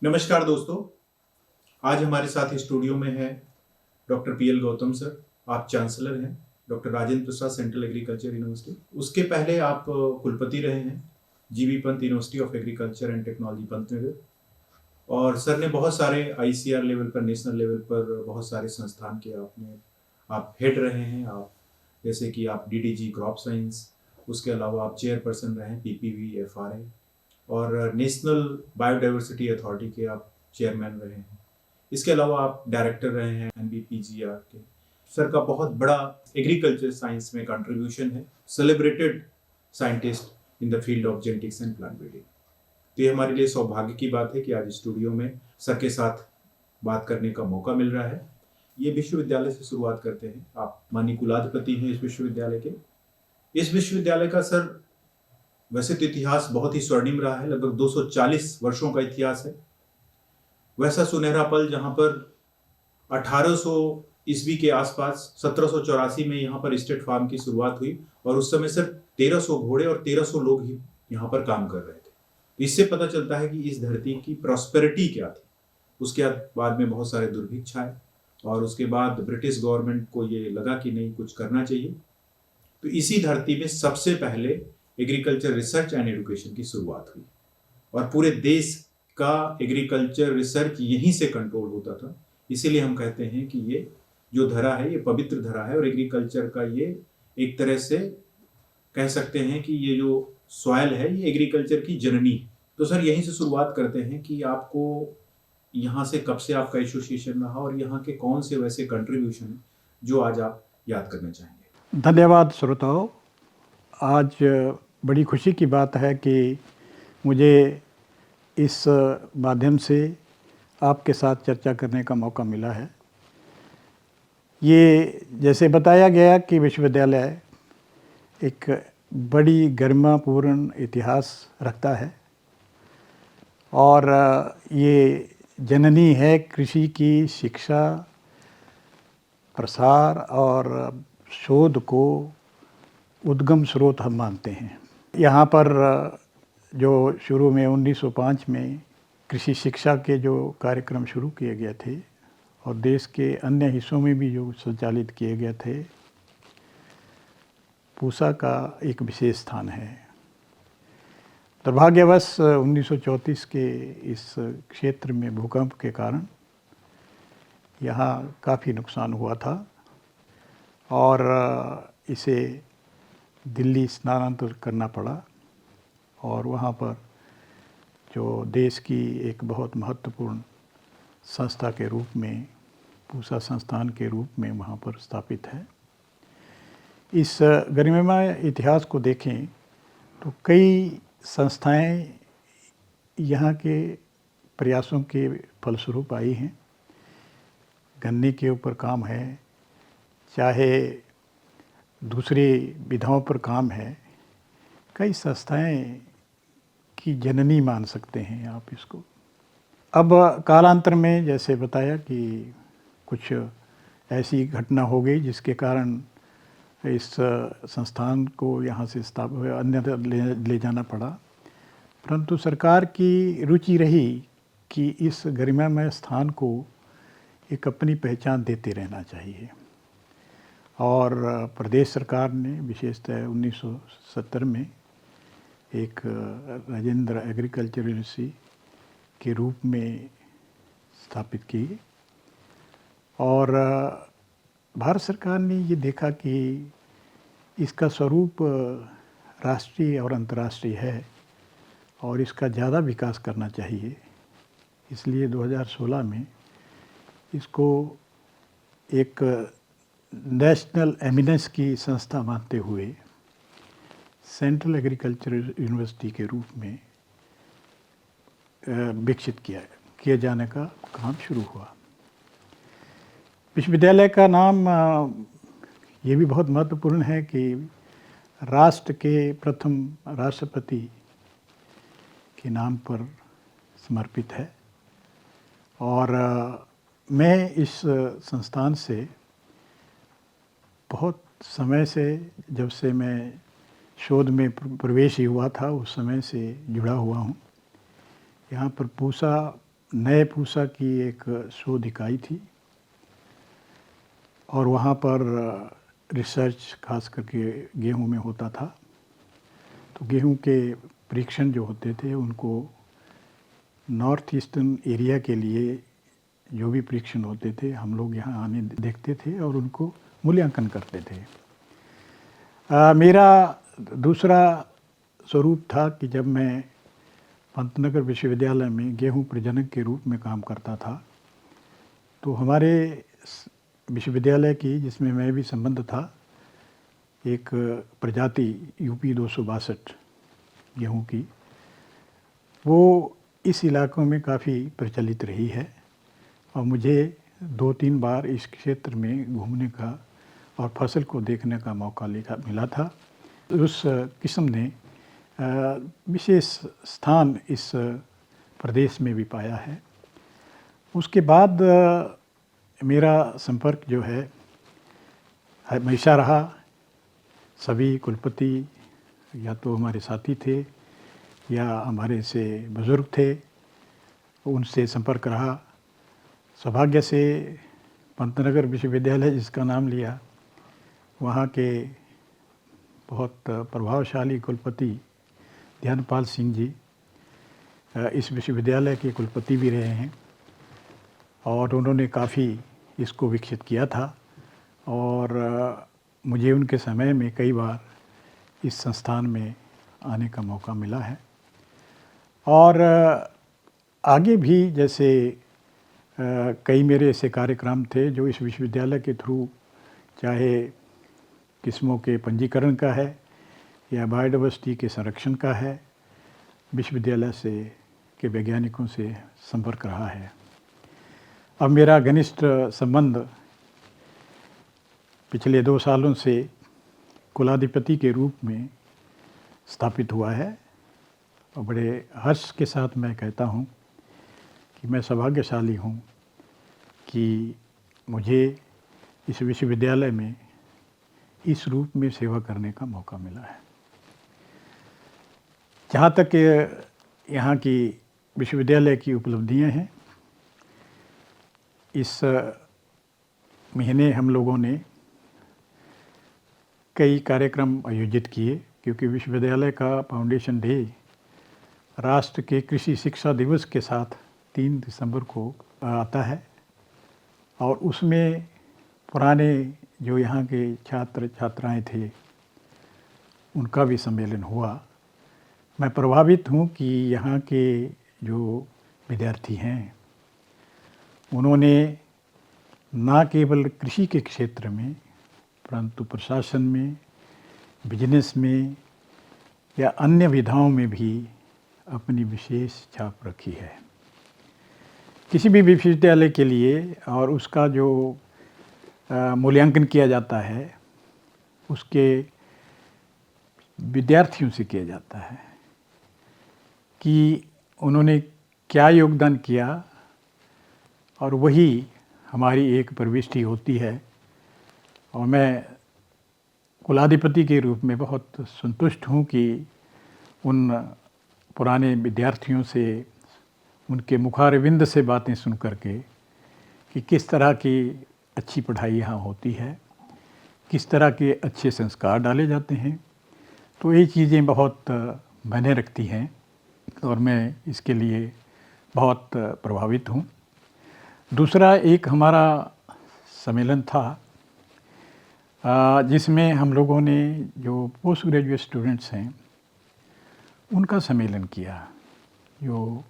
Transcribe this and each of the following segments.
नमस्कार दोस्तों। आज हमारे साथ स्टूडियो में है डॉक्टर पीएल गौतम सर। आप चांसलर हैं doctor Rajendra Prasad central agriculture university. उसके पहले आप कुलपति रहे हैं GB Pant university of agriculture and technology Pantnagar. और सर ने बहुत सारे आईसीआर लेवल पर, नेशनल लेवल पर बहुत सारे संस्थान के आप हेड रहे हैं। आप जैसे कि आप डीडीजी क्रॉप साइंस, उसके अलावा आप चेयरपर्सन रहे हैं पीपीवी एफआरए, और नेशनल बायोडाइवर्सिटी अथॉरिटी के आप चेयरमैन रहे हैं। इसके अलावा आप डायरेक्टर रहे हैं एनबीपीजीआर के। सर का बहुत बड़ा एग्रीकल्चर साइंस में कंट्रीब्यूशन है, celebrated scientist in the field of genetics and plant breeding. तो ये हमारे लिए सौभाग्य की बात है कि आज स्टूडियो में सर के साथ बात करने का मौका मिल रहा है। ये विश्वविद्यालय से शुरुआत करते हैं। आप माननीय कुलाधिपति हैं इस विश्वविद्यालय के। इस विश्वविद्यालय का सर वैसे तो इतिहास बहुत ही स्वर्णिम रहा है, लगभग 240 वर्षों का इतिहास है। वैसा सुनहरा पल जहां पर 1800 ईस्वी के आसपास 1784 में यहाँ पर स्टेट फार्म की शुरुआत हुई, और उस समय सिर्फ 1300 घोड़े और 1300 लोग ही यहाँ पर काम कर रहे थे। इससे पता चलता है कि इस धरती की प्रॉस्पेरिटी क्या थी। उसके बाद में बहुत सारे दुर्भिक्ष आए, और उसके बाद ब्रिटिश गवर्नमेंट को ये लगा कि नहीं, कुछ करना चाहिए। तो इसी धरती में सबसे पहले एग्रीकल्चर रिसर्च एंड एजुकेशन की शुरुआत हुई, और पूरे देश का एग्रीकल्चर रिसर्च यहीं से कंट्रोल होता था। इसीलिए हम कहते हैं कि ये जो धरा है ये पवित्र धरा है, और एग्रीकल्चर का ये एक तरह से कह सकते हैं कि ये जो सॉइल है ये एग्रीकल्चर की जननी है। तो सर यहीं से शुरुआत करते हैं कि आपको यहाँ से कब से आपका एसोसिएशन रहा, और यहाँ के कौन से वैसे कंट्रीब्यूशन है जो आज आप याद करना चाहेंगे। धन्यवाद श्रोताओं। आज बड़ी खुशी की बात है कि मुझे इस माध्यम से आपके साथ चर्चा करने का मौका मिला है। ये जैसे बताया गया कि विश्वविद्यालय एक बड़ी गरिमापूर्ण इतिहास रखता है, और ये जननी है कृषि की शिक्षा, प्रसार और शोध को उद्गम स्रोत हम मानते हैं। यहाँ पर जो शुरू में 1905 में कृषि शिक्षा के जो कार्यक्रम शुरू किए गए थे, और देश के अन्य हिस्सों में भी जो संचालित किए गए थे, पूसा का एक विशेष स्थान है। दुर्भाग्यवश 1934 के इस क्षेत्र में भूकंप के कारण यहाँ काफ़ी नुकसान हुआ था, और इसे दिल्ली स्थानांतरित करना पड़ा। और वहाँ पर जो देश की एक बहुत महत्वपूर्ण संस्था के रूप में, पूसा संस्थान के रूप में वहाँ पर स्थापित है। इस गरिमामय इतिहास को देखें तो कई संस्थाएं यहाँ के प्रयासों के फलस्वरूप आई हैं। गन्ने के ऊपर काम है, चाहे दूसरी विधाओं पर काम है। कई संस्थाएं की जननी मान सकते हैं आप इसको। अब कालांतर में जैसे बताया कि कुछ ऐसी घटना हो गई जिसके कारण इस संस्थान को यहाँ से स्थापित अन्यत्र ले जाना पड़ा, परंतु सरकार की रुचि रही कि इस गरिमामय स्थान को एक अपनी पहचान देते रहना चाहिए। और प्रदेश सरकार ने विशेषतः 1970 में एक राजेंद्र एग्रीकल्चर यूनिवर्सिटी के रूप में स्थापित की, और भारत सरकार ने ये देखा कि इसका स्वरूप राष्ट्रीय और अंतर्राष्ट्रीय है, और इसका ज़्यादा विकास करना चाहिए। इसलिए 2016 में इसको एक नेशनल एमिनेंस की संस्था मानते हुए सेंट्रल एग्रीकल्चर यूनिवर्सिटी के रूप में विकसित किए जाने का काम शुरू हुआ। विश्वविद्यालय का नाम ये भी बहुत महत्वपूर्ण है कि राष्ट्र के प्रथम राष्ट्रपति के नाम पर समर्पित है। और मैं इस संस्थान से बहुत समय से, जब से मैं शोध में प्रवेश ही हुआ था उस समय से जुड़ा हुआ हूँ। यहाँ पर पूसा नए पूसा की एक शोध इकाई थी और वहाँ पर रिसर्च खास करके गेहूं में होता था। तो गेहूं के परीक्षण जो होते थे उनको नॉर्थ ईस्टर्न एरिया के लिए जो भी परीक्षण होते थे हम लोग यहाँ आने देखते थे और उनको मूल्यांकन करते थे। मेरा दूसरा स्वरूप था कि जब मैं पंतनगर विश्वविद्यालय में गेहूं प्रजनक के रूप में काम करता था तो हमारे विश्वविद्यालय की, जिसमें मैं भी संबंध था, एक प्रजाति यूपी 262 गेहूं की, वो इस इलाकों में काफ़ी प्रचलित रही है और मुझे 2-3 बार इस क्षेत्र में घूमने का और फसल को देखने का मौका मिला था। उस किस्म ने विशेष स्थान इस प्रदेश में भी पाया है। उसके बाद मेरा संपर्क जो है हमेशा रहा। सभी कुलपति या तो हमारे साथी थे या हमारे से बुज़ुर्ग थे, उनसे संपर्क रहा। सौभाग्य से पंतनगर विश्वविद्यालय जिसका नाम लिया, वहाँ के बहुत प्रभावशाली कुलपति ध्यानपाल सिंह जी इस विश्वविद्यालय के कुलपति भी रहे हैं और उन्होंने काफ़ी इसको विकसित किया था और मुझे उनके समय में कई बार इस संस्थान में आने का मौका मिला है। और आगे भी जैसे कई मेरे ऐसे कार्यक्रम थे जो इस विश्वविद्यालय के थ्रू, चाहे किस्मों के पंजीकरण का है या बायोडाइवर्सिटी के संरक्षण का है, विश्वविद्यालय से के वैज्ञानिकों से संपर्क रहा है। अब मेरा घनिष्ठ संबंध पिछले 2 सालों से कुलाधिपति के रूप में स्थापित हुआ है और बड़े हर्ष के साथ मैं कहता हूँ कि मैं सौभाग्यशाली हूँ कि मुझे इस विश्वविद्यालय में इस रूप में सेवा करने का मौका मिला है। जहाँ तक यहाँ की विश्वविद्यालय की उपलब्धियाँ हैं, इस महीने हम लोगों ने कई कार्यक्रम आयोजित किए क्योंकि विश्वविद्यालय का फाउंडेशन डे राष्ट्र के कृषि शिक्षा दिवस के साथ 3 दिसंबर को आता है और उसमें पुराने जो यहाँ के छात्र छात्राएं थे उनका भी सम्मेलन हुआ। मैं प्रभावित हूँ कि यहाँ के जो विद्यार्थी हैं उन्होंने न केवल कृषि के क्षेत्र में परंतु प्रशासन में, बिजनेस में या अन्य विधाओं में भी अपनी विशेष छाप रखी है। किसी भी विश्वविद्यालय के लिए और उसका जो मूल्यांकन किया जाता है उसके विद्यार्थियों से किया जाता है कि उन्होंने क्या योगदान किया और वही हमारी एक प्रविष्टि होती है। और मैं कुलाधिपति के रूप में बहुत संतुष्ट हूँ कि उन पुराने विद्यार्थियों से, उनके मुखारविंद से बातें सुन करके कि किस तरह की अच्छी पढ़ाई यहाँ होती है, किस तरह के अच्छे संस्कार डाले जाते हैं, तो ये चीज़ें बहुत मायने रखती हैं और मैं इसके लिए बहुत प्रभावित हूँ। दूसरा एक हमारा सम्मेलन था जिसमें हम लोगों ने जो पोस्ट ग्रेजुएट स्टूडेंट्स हैं उनका सम्मेलन किया, जो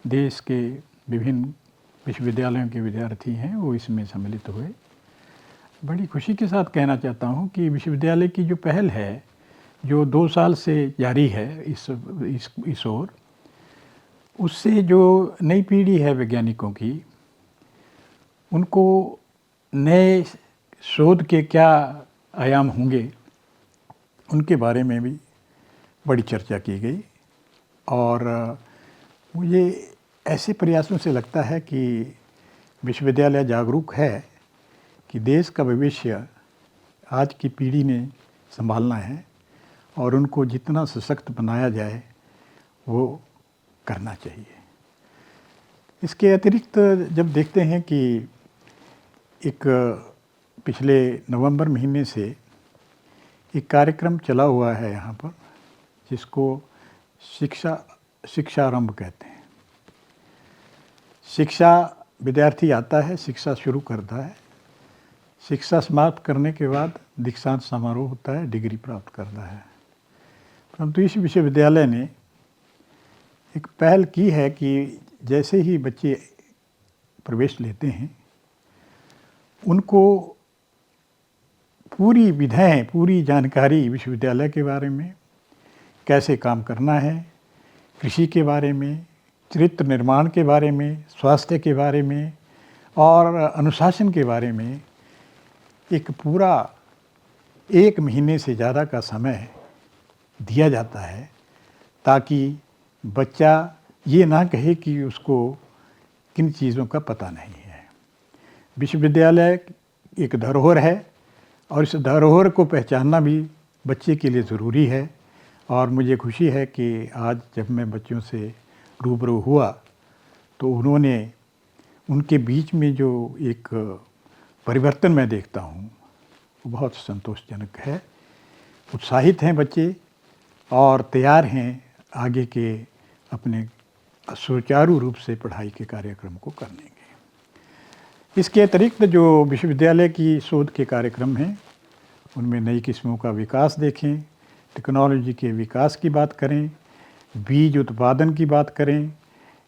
देश के विभिन्न विश्वविद्यालयों के विद्यार्थी हैं वो इसमें सम्मिलित हुए। बड़ी खुशी के साथ कहना चाहता हूँ कि विश्वविद्यालय की जो पहल है जो 2 साल से जारी है इस ओर, उससे जो नई पीढ़ी है वैज्ञानिकों की, उनको नए शोध के क्या आयाम होंगे उनके बारे में भी बड़ी चर्चा की गई। और मुझे ऐसे प्रयासों से लगता है कि विश्वविद्यालय जागरूक है कि देश का भविष्य आज की पीढ़ी ने संभालना है और उनको जितना सशक्त बनाया जाए वो करना चाहिए। इसके अतिरिक्त जब देखते हैं कि एक पिछले नवंबर महीने से एक कार्यक्रम चला हुआ है यहाँ पर, जिसको शिक्षारंभ कहते हैं। शिक्षा, विद्यार्थी आता है, शिक्षा शुरू करता है, शिक्षा समाप्त करने के बाद दीक्षांत समारोह होता है, डिग्री प्राप्त करता है। परंतु इस विश्वविद्यालय ने एक पहल की है कि जैसे ही बच्चे प्रवेश लेते हैं, उनको पूरी विधाएं, पूरी जानकारी विश्वविद्यालय के बारे में, कैसे काम करना है, कृषि के बारे में, चरित्र निर्माण के बारे में, स्वास्थ्य के बारे में और अनुशासन के बारे में एक पूरा 1 महीने से ज़्यादा का समय दिया जाता है, ताकि बच्चा ये ना कहे कि उसको किन चीज़ों का पता नहीं है। विश्वविद्यालय एक धरोहर है और इस धरोहर को पहचानना भी बच्चे के लिए ज़रूरी है। और मुझे खुशी है कि आज जब मैं बच्चों से रूबरू हुआ तो उनके बीच में जो एक परिवर्तन मैं देखता हूँ वो बहुत संतोषजनक है। उत्साहित हैं बच्चे और तैयार हैं आगे के अपने सुचारू रूप से पढ़ाई के कार्यक्रम को करने के। इसके अतिरिक्त जो विश्वविद्यालय की शोध के कार्यक्रम हैं, उनमें नई किस्मों का विकास देखें, टेक्नोलॉजी के विकास की बात करें, बीज उत्पादन की बात करें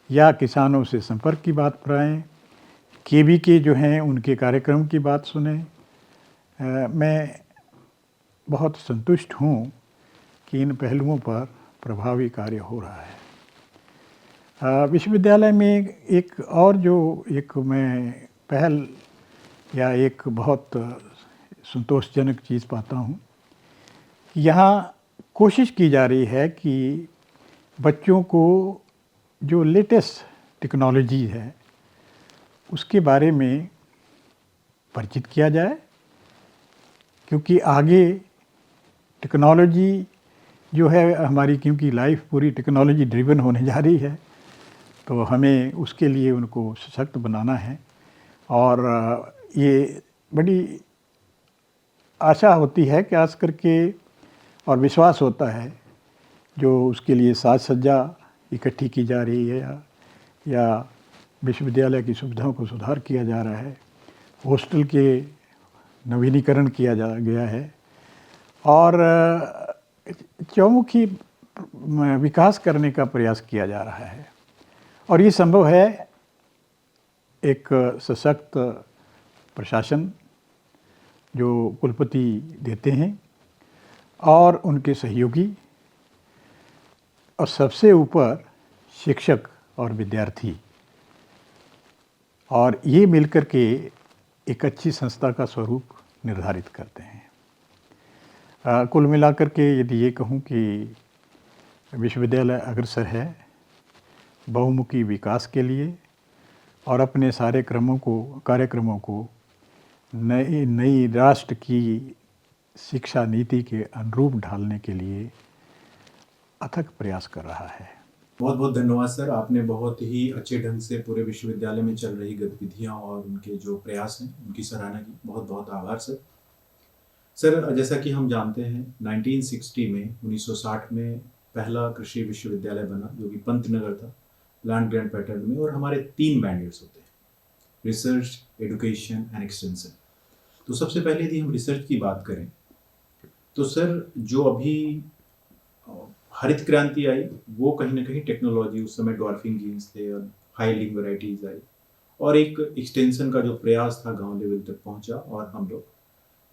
या किसानों से संपर्क की बात कराएं, केवीके जो हैं उनके कार्यक्रम की बात सुनें। मैं बहुत संतुष्ट हूँ कि इन पहलुओं पर प्रभावी कार्य हो रहा है। विश्वविद्यालय में एक और जो एक मैं पहल या एक बहुत संतोषजनक चीज़ पाता हूँ, यहाँ कोशिश की जा रही है कि बच्चों को जो लेटेस्ट टेक्नोलॉजी है उसके बारे में परिचित किया जाए, क्योंकि आगे टेक्नोलॉजी जो है हमारी, क्योंकि लाइफ पूरी टेक्नोलॉजी ड्रिवन होने जा रही है, तो हमें उसके लिए उनको सशक्त बनाना है। और ये बड़ी आशा होती है कि खास करके और विश्वास होता है जो उसके लिए साज सज्जा इकट्ठी की जा रही है या विश्वविद्यालय की सुविधाओं को सुधार किया जा रहा है, हॉस्टल के नवीनीकरण किया गया है और चौमुखी विकास करने का प्रयास किया जा रहा है। और ये संभव है एक सशक्त प्रशासन जो कुलपति देते हैं और उनके सहयोगी, और सबसे ऊपर शिक्षक और विद्यार्थी, और ये मिलकर के एक अच्छी संस्था का स्वरूप निर्धारित करते हैं। कुल मिलाकर के यदि ये कहूँ कि विश्वविद्यालय अग्रसर है बहुमुखी विकास के लिए और अपने सारे कार्यक्रमों को नई राष्ट्र की शिक्षा नीति के अनुरूप ढालने के लिए अथक प्रयास कर रहा है। बहुत बहुत धन्यवाद सर, आपने बहुत ही अच्छे ढंग से पूरे विश्वविद्यालय में चल रही गतिविधियां और उनके जो प्रयास हैं उनकी सराहना की। बहुत बहुत आभार सर। सर, जैसा कि हम जानते हैं 1960 में 1960 में पहला कृषि विश्वविद्यालय बना जो कि पंतनगर था, लैंड ग्रांट पैटर्न में, और हमारे 3 मैंडेट्स होते हैं, रिसर्च, एजुकेशन एंड एक्सटेंशन। तो सबसे पहले यदि हम रिसर्च की बात करें तो सर जो अभी हरित क्रांति आई वो कहीं ना कहीं टेक्नोलॉजी, उस समय डॉल्फिन जीन्स थे और हाई लिंग वैरायटीज आई और एक एक्सटेंशन का जो प्रयास था गांव लेवल तक पहुंचा और हम लोग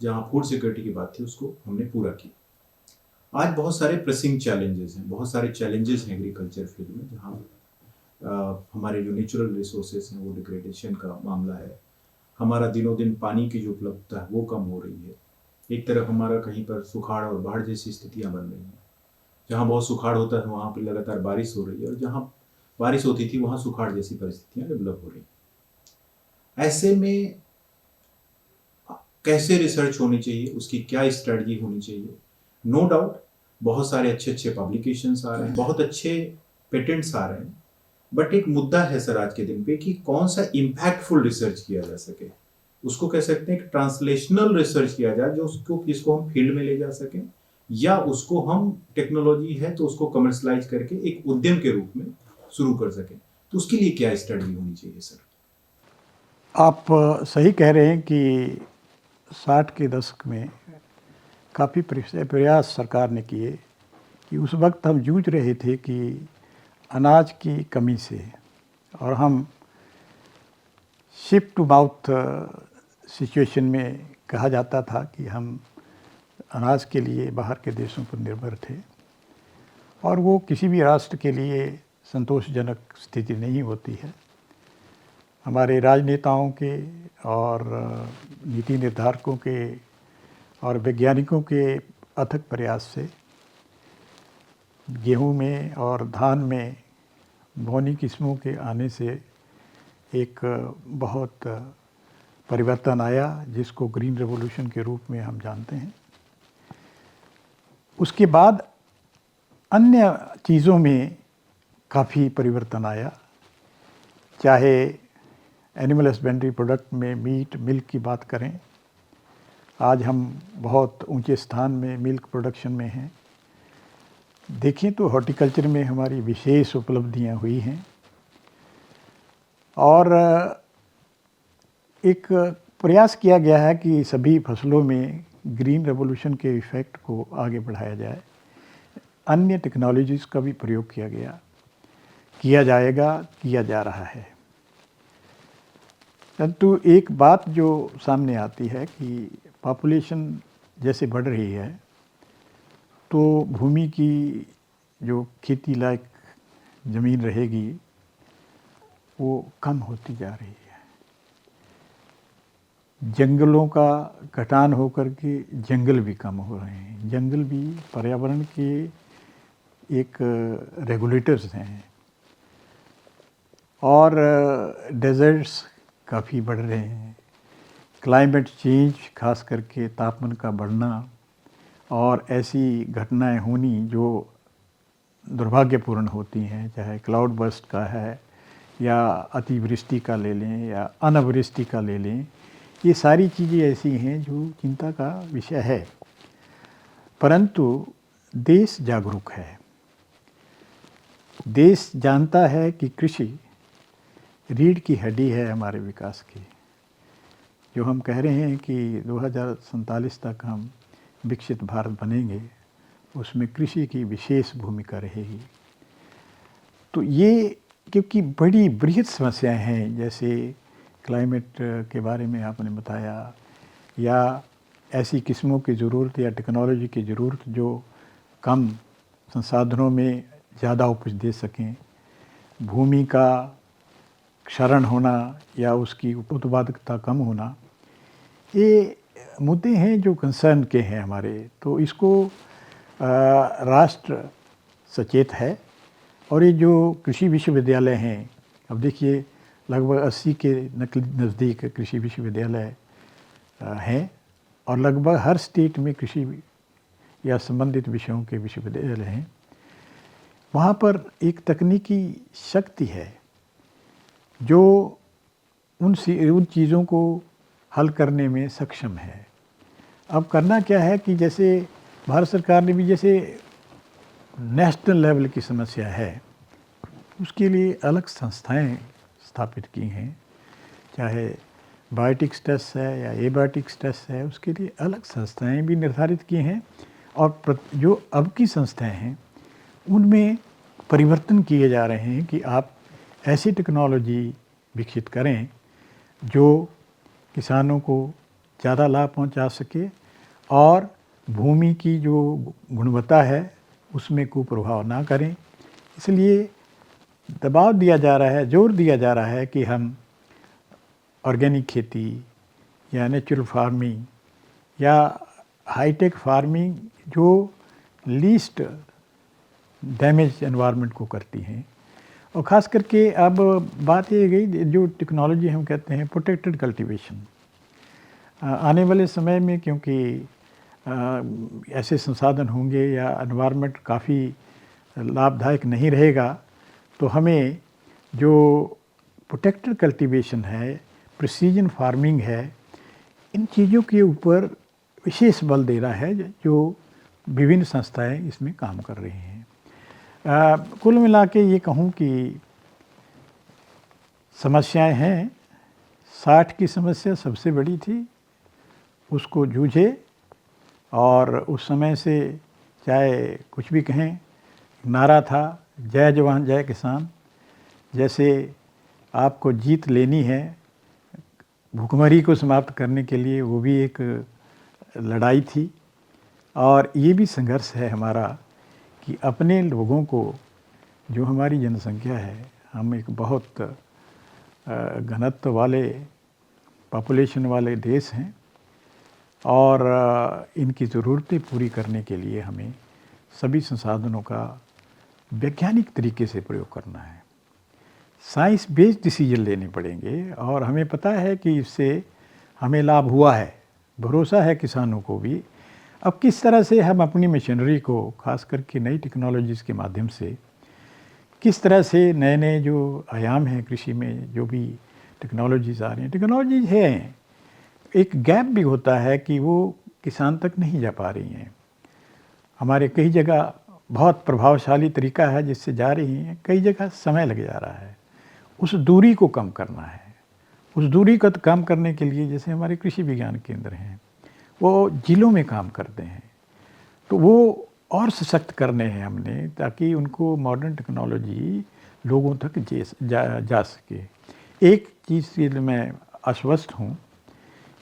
जहां फूड सिक्योरिटी की बात थी उसको हमने पूरा किया। आज बहुत सारे प्रेसिंग चैलेंजेस हैं, बहुत सारे चैलेंजेस हैं एग्रीकल्चर फील्ड में, जहाँ हमारे जो नेचुरल रिसोर्सेज हैं वो डिग्रेडेशन का मामला है, हमारा दिनों दिन पानी की जो उपलब्धता है वो कम हो रही है। एक तरफ हमारा कहीं पर सुखाड़ और बाढ़ जैसी स्थितियां बन रही हैं, जहाँ बहुत सुखाड़ होता है वहाँ पर लगातार बारिश हो रही है और जहाँ बारिश होती थी वहाँ सुखाड़ जैसी परिस्थितियां डेवलप हो रही हैं। ऐसे में कैसे रिसर्च होनी चाहिए, उसकी क्या स्ट्रेटजी होनी चाहिए? नो डाउट बहुत सारे अच्छे अच्छे पब्लिकेशंस आ रहे हैं, बहुत अच्छे पेटेंट्स आ रहे हैं, बट एक मुद्दा है सर आज के दिन पे कि कौन सा इम्पैक्टफुल रिसर्च किया जा सके, उसको कह सकते हैं कि ट्रांसलेशनल रिसर्च किया जाए जो उसको जिसको हम फील्ड में ले जा सकें, या उसको हम टेक्नोलॉजी है तो उसको कमर्शलाइज करके एक उद्यम के रूप में शुरू कर सकें। तो उसके लिए क्या स्टडी होनी चाहिए सर? आप सही कह रहे हैं कि 60 के दशक में काफ़ी प्रयास सरकार ने किए कि उस वक्त हम जूझ रहे थे कि अनाज की कमी से, और हम शिप टू माउथ सिचुएशन में कहा जाता था कि हम अनाज के लिए बाहर के देशों पर निर्भर थे, और वो किसी भी राष्ट्र के लिए संतोषजनक स्थिति नहीं होती है। हमारे राजनेताओं के और नीति निर्धारकों के और वैज्ञानिकों के अथक प्रयास से गेहूं में और धान में बौनी किस्मों के आने से एक बहुत परिवर्तन आया, जिसको ग्रीन रेवोल्यूशन के रूप में हम जानते हैं। उसके बाद अन्य चीज़ों में काफ़ी परिवर्तन आया, चाहे एनिमल हस्बेंड्री प्रोडक्ट में मीट, मिल्क की बात करें। आज हम बहुत ऊंचे स्थान में मिल्क प्रोडक्शन में हैं। देखें तो हॉर्टिकल्चर में हमारी विशेष उपलब्धियां हुई हैं, और एक प्रयास किया गया है कि सभी फसलों में ग्रीन रेवोल्यूशन के इफ़ेक्ट को आगे बढ़ाया जाए। अन्य टेक्नोलॉजीज़ का भी प्रयोग किया जाएगा, किया जा रहा है। परंतु एक बात जो सामने आती है कि पॉपुलेशन जैसे बढ़ रही है, तो भूमि की जो खेती लायक ज़मीन रहेगी वो कम होती जा रही है। जंगलों का कटान होकर के जंगल भी कम हो रहे हैं। जंगल भी पर्यावरण के एक रेगुलेटर्स हैं, और डेजर्ट्स काफ़ी बढ़ रहे हैं। क्लाइमेट चेंज, खास करके तापमान का बढ़ना और ऐसी घटनाएं होनी जो दुर्भाग्यपूर्ण होती हैं, चाहे क्लाउड बर्स्ट का है या अतिवृष्टि का ले लें या अनावृष्टि का ले लें, ये सारी चीज़ें ऐसी हैं जो चिंता का विषय है। परंतु देश जागरूक है। देश जानता है कि कृषि रीढ़ की हड्डी है हमारे विकास की। जो हम कह रहे हैं कि 2047 तक हम विकसित भारत बनेंगे, उसमें कृषि की विशेष भूमिका रहेगी। तो ये क्योंकि बड़ी बृहद समस्याएं हैं, जैसे क्लाइमेट के बारे में आपने बताया, या ऐसी किस्मों की ज़रूरत या टेक्नोलॉजी की ज़रूरत जो कम संसाधनों में ज़्यादा उपज दे सकें, भूमि का क्षरण होना या उसकी उत्पादकता कम होना, ये मुद्दे हैं जो कंसर्न के हैं हमारे। तो इसको राष्ट्र सचेत है, और ये जो कृषि विश्वविद्यालय हैं, अब देखिए लगभग 80 के नज़दीक कृषि विश्वविद्यालय हैं, और लगभग हर स्टेट में कृषि या संबंधित विषयों के विश्वविद्यालय हैं। वहाँ पर एक तकनीकी शक्ति है जो उन चीज़ों को हल करने में सक्षम है। अब करना क्या है कि जैसे भारत सरकार ने भी जैसे नेशनल लेवल की समस्या है, उसके लिए अलग संस्थाएं स्थापित की हैं, चाहे बायोटिक्स टेस्ट है या एबायोटिक्स टेस्ट है, उसके लिए अलग संस्थाएं भी निर्धारित की हैं। और जो अब की संस्थाएं हैं उनमें परिवर्तन किए जा रहे हैं कि आप ऐसी टेक्नोलॉजी विकसित करें जो किसानों को ज़्यादा लाभ पहुंचा सके, और भूमि की जो गुणवत्ता है उसमें कुप्रभाव ना करें। इसलिए दबाव दिया जा रहा है, जोर दिया जा रहा है कि हम ऑर्गेनिक खेती या नेचुरल फार्मिंग या हाईटेक फार्मिंग जो लीस्ट डैमेज एनवायरनमेंट को करती हैं, और ख़ास करके अब बात ये गई जो टेक्नोलॉजी हम कहते हैं प्रोटेक्टेड कल्टीवेशन। आने वाले समय में क्योंकि ऐसे संसाधन होंगे या एनवायरनमेंट काफ़ी लाभदायक नहीं रहेगा, तो हमें जो प्रोटेक्टेड कल्टीवेशन है, प्रिसीजन फार्मिंग है, इन चीज़ों के ऊपर विशेष बल दे रहा है जो विभिन्न संस्थाएं इसमें काम कर रही हैं। कुल मिला के ये कहूँ कि समस्याएं हैं। 60 की समस्या सबसे बड़ी थी, उसको जूझे और उस समय से चाहे कुछ भी कहें, नारा था जय जवान जय किसान। जैसे आपको जीत लेनी है भूखमरी को समाप्त करने के लिए, वो भी एक लड़ाई थी। और ये भी संघर्ष है हमारा कि अपने लोगों को, जो हमारी जनसंख्या है, हम एक बहुत घनत्व वाले पॉपुलेशन वाले देश हैं और इनकी ज़रूरतें पूरी करने के लिए हमें सभी संसाधनों का वैज्ञानिक तरीके से प्रयोग करना है। साइंस बेस्ड डिसीजन लेने पड़ेंगे और हमें पता है कि इससे हमें लाभ हुआ है, भरोसा है किसानों को भी। अब किस तरह से हम अपनी मशीनरी को, खास करके नई टेक्नोलॉजीज़ के माध्यम से, किस तरह से नए नए जो आयाम हैं कृषि में, जो भी टेक्नोलॉजीज़ आ रही हैं, टेक्नोलॉजीज़ हैं, एक गैप भी होता है कि वो किसान तक नहीं जा पा रही हैं। हमारे कई जगह बहुत प्रभावशाली तरीका है जिससे जा रही हैं, कई जगह समय लग जा रहा है। उस दूरी को कम करना है। उस दूरी को कम करने के लिए जैसे हमारे कृषि विज्ञान केंद्र हैं, वो जिलों में काम करते हैं, तो वो और सशक्त करने हैं हमने, ताकि उनको मॉडर्न टेक्नोलॉजी लोगों तक जा सके। एक चीज़ से मैं आश्वस्त हूँ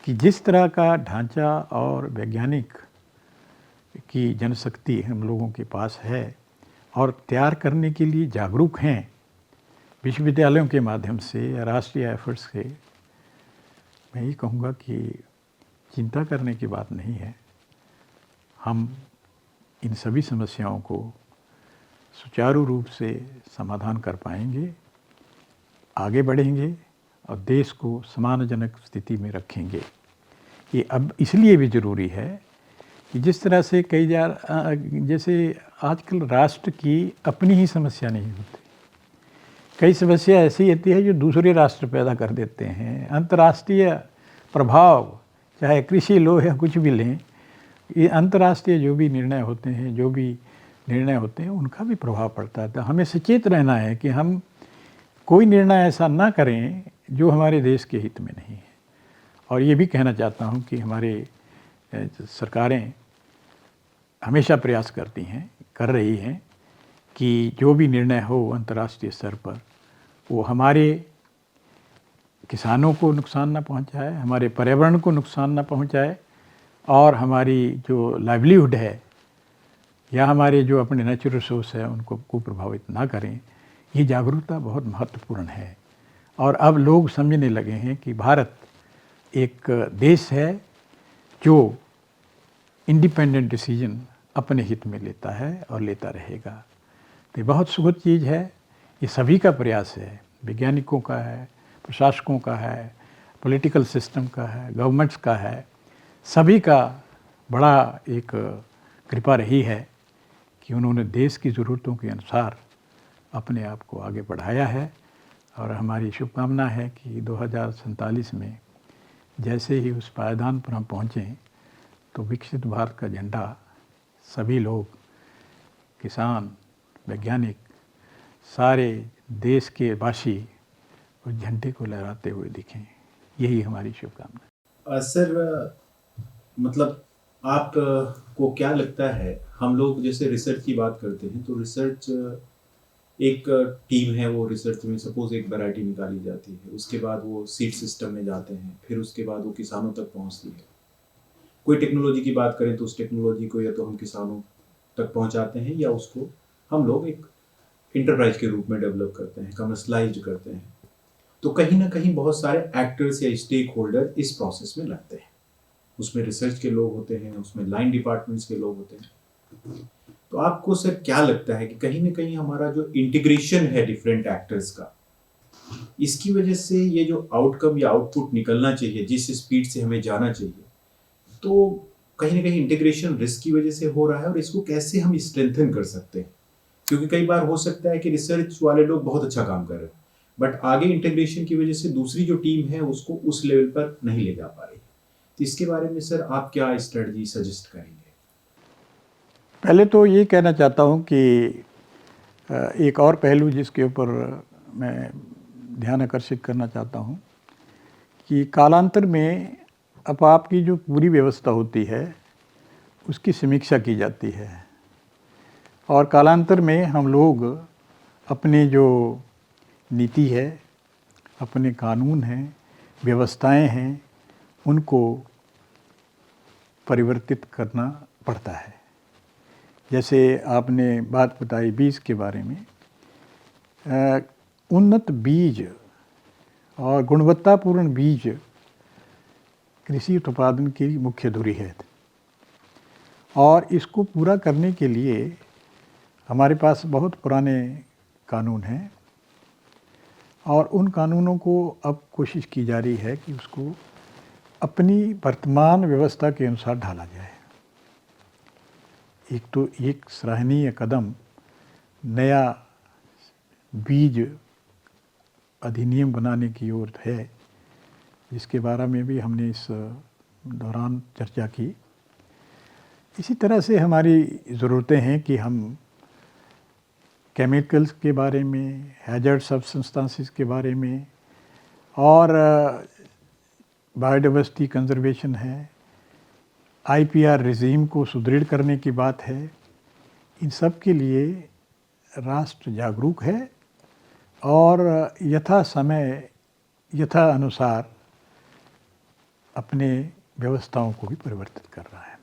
कि जिस तरह का ढांचा और वैज्ञानिक की जनशक्ति हम लोगों के पास है और तैयार करने के लिए जागरूक हैं विश्वविद्यालयों के माध्यम से या राष्ट्रीय एफर्ट्स से, मैं ये कहूँगा कि चिंता करने की बात नहीं है। हम इन सभी समस्याओं को सुचारू रूप से समाधान कर पाएंगे, आगे बढ़ेंगे और देश को सम्मानजनक स्थिति में रखेंगे। ये अब इसलिए भी ज़रूरी है कि जिस तरह से जैसे आजकल राष्ट्र की अपनी ही समस्या नहीं होती, कई समस्या ऐसी होती है जो दूसरे राष्ट्र पैदा कर देते हैं। अंतर्राष्ट्रीय प्रभाव, चाहे कृषि लो या कुछ भी लें, ये अंतर्राष्ट्रीय जो भी निर्णय होते हैं उनका भी प्रभाव पड़ता है। तो हमें सचेत रहना है कि हम कोई निर्णय ऐसा ना करें जो हमारे देश के हित में नहीं है। और ये भी कहना चाहता हूँ कि हमारे सरकारें हमेशा प्रयास कर रही हैं कि जो भी निर्णय हो अंतर्राष्ट्रीय स्तर पर, वो हमारे किसानों को नुकसान ना पहुंचाए, हमारे पर्यावरण को नुकसान ना पहुंचाए और हमारी जो लाइवलीहुड है या हमारे जो अपने नेचुरल रिसोर्स है उनको को प्रभावित ना करें। ये जागरूकता बहुत महत्वपूर्ण है और अब लोग समझने लगे हैं कि भारत एक देश है जो इंडिपेंडेंट डिसीजन अपने हित में लेता है और लेता रहेगा। तो ये बहुत सुखद चीज़ है। ये सभी का प्रयास है, वैज्ञानिकों का है, प्रशासकों का है, पॉलिटिकल सिस्टम का है, गवर्नमेंट्स का है, सभी का बड़ा एक कृपा रही है कि उन्होंने देश की ज़रूरतों के अनुसार अपने आप को आगे बढ़ाया है। और हमारी शुभकामना है कि 2047 में जैसे ही उस पायदान पर हम पहुँचें तो विकसित भारत का झंडा सभी लोग, किसान, वैज्ञानिक, सारे देश के वासी उस झंडे को लहराते हुए दिखें। यही हमारी शुभकामना। सर, मतलब आप को क्या लगता है, हम लोग जैसे रिसर्च की बात करते हैं तो रिसर्च एक टीम है, वो रिसर्च में सपोज एक वैरायटी निकाली जाती है, उसके बाद वो सीड सिस्टम में जाते हैं, फिर उसके बाद वो किसानों तक पहुंचती है। कोई टेक्नोलॉजी की बात करें तो उस टेक्नोलॉजी को या तो हम किसानों तक पहुंचाते हैं या उसको हम लोग एक इंटरप्राइज के रूप में डेवलप करते हैं, कमर्शलाइज करते हैं। तो कहीं ना कहीं बहुत सारे एक्टर्स या स्टेक होल्डर इस प्रोसेस में लगते हैं। उसमें रिसर्च के लोग होते हैं, उसमें लाइन डिपार्टमेंट्स के लोग होते हैं। तो आपको सर क्या लगता है कि कहीं ना कहीं हमारा जो इंटीग्रेशन है डिफरेंट एक्टर्स का, इसकी वजह से ये जो आउटकम या आउटपुट निकलना चाहिए, जिस स्पीड से हमें जाना चाहिए, तो कहीं ना कहीं इंटीग्रेशन रिस्क की वजह से हो रहा है, और इसको कैसे हम स्ट्रेंथन कर सकते हैं? क्योंकि कई बार हो सकता है कि रिसर्च वाले लोग बहुत अच्छा काम कर रहे हैं, बट आगे इंटीग्रेशन की वजह से दूसरी जो टीम है उसको उस लेवल पर नहीं ले जा पा रही। तो इसके बारे में सर आप क्या स्ट्रेटजी सजेस्ट करेंगे? पहले तो ये कहना चाहता हूँ कि एक और पहलू जिसके ऊपर मैं ध्यान आकर्षित करना चाहता हूँ कि कालांतर में अब आपकी जो पूरी व्यवस्था होती है उसकी समीक्षा की जाती है और कालांतर में हम लोग अपने जो नीति है, अपने कानून हैं, व्यवस्थाएं हैं, उनको परिवर्तित करना पड़ता है। जैसे आपने बात बताई बीज के बारे में, उन्नत बीज और गुणवत्तापूर्ण बीज कृषि उत्पादन की मुख्य धुरी है और इसको पूरा करने के लिए हमारे पास बहुत पुराने कानून हैं और उन कानूनों को अब कोशिश की जा रही है कि उसको अपनी वर्तमान व्यवस्था के अनुसार ढाला जाए। एक तो एक सराहनीय कदम नया बीज अधिनियम बनाने की ओर है, जिसके बारे में भी हमने इस दौरान चर्चा की। इसी तरह से हमारी ज़रूरतें हैं कि हम केमिकल्स के बारे में, हैज़र्ड सब्सटेंसेस के बारे में और बायोडाइवर्सिटी कंजर्वेशन है, IPR रिजीम को सुदृढ़ करने की बात है। इन सब के लिए राष्ट्र जागरूक है और यथा समय यथा अनुसार अपने व्यवस्थाओं को भी परिवर्तित कर रहा है।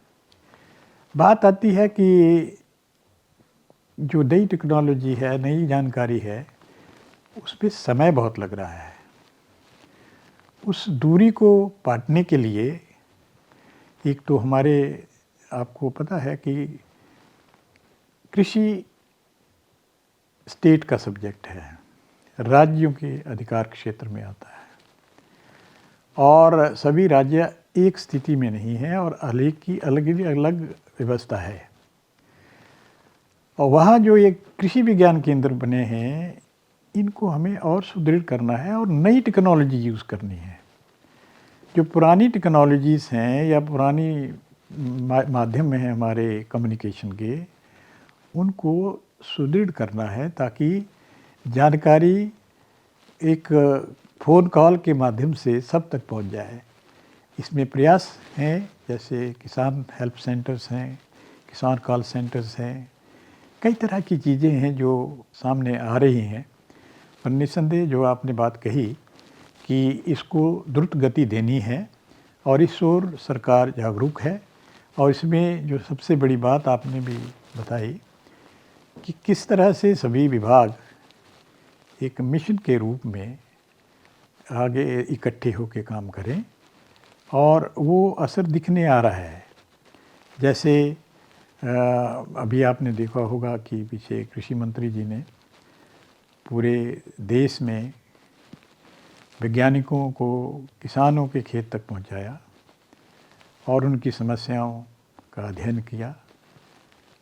बात आती है कि जो नई टेक्नोलॉजी है, नई जानकारी है, उस पर समय बहुत लग रहा है। उस दूरी को पाटने के लिए एक तो हमारे आपको पता है कि कृषि स्टेट का सब्जेक्ट है, राज्यों के अधिकार क्षेत्र में आता है और सभी राज्य एक स्थिति में नहीं है और अलग की अलग अलग व्यवस्था है। और वहाँ जो ये कृषि विज्ञान केंद्र बने हैं, इनको हमें और सुदृढ़ करना है और नई टेक्नोलॉजी यूज़ करनी है। जो पुरानी टेक्नोलॉजीज़ हैं या पुरानी माध्यम में है हमारे कम्युनिकेशन के, उनको सुदृढ़ करना है ताकि जानकारी एक फ़ोन कॉल के माध्यम से सब तक पहुंच जाए। इसमें प्रयास हैं, जैसे किसान हेल्प सेंटर्स हैं, किसान कॉल सेंटर्स हैं, कई तरह की चीज़ें हैं जो सामने आ रही हैं। पर निस्संदेह जो आपने बात कही कि इसको द्रुत गति देनी है और इस ओर सरकार जागरूक है। और इसमें जो सबसे बड़ी बात आपने भी बताई कि किस तरह से सभी विभाग एक मिशन के रूप में आगे इकट्ठे होकर काम करें और वो असर दिखने आ रहा है। जैसे अभी आपने देखा होगा कि पीछे कृषि मंत्री जी ने पूरे देश में वैज्ञानिकों को किसानों के खेत तक पहुंचाया और उनकी समस्याओं का अध्ययन किया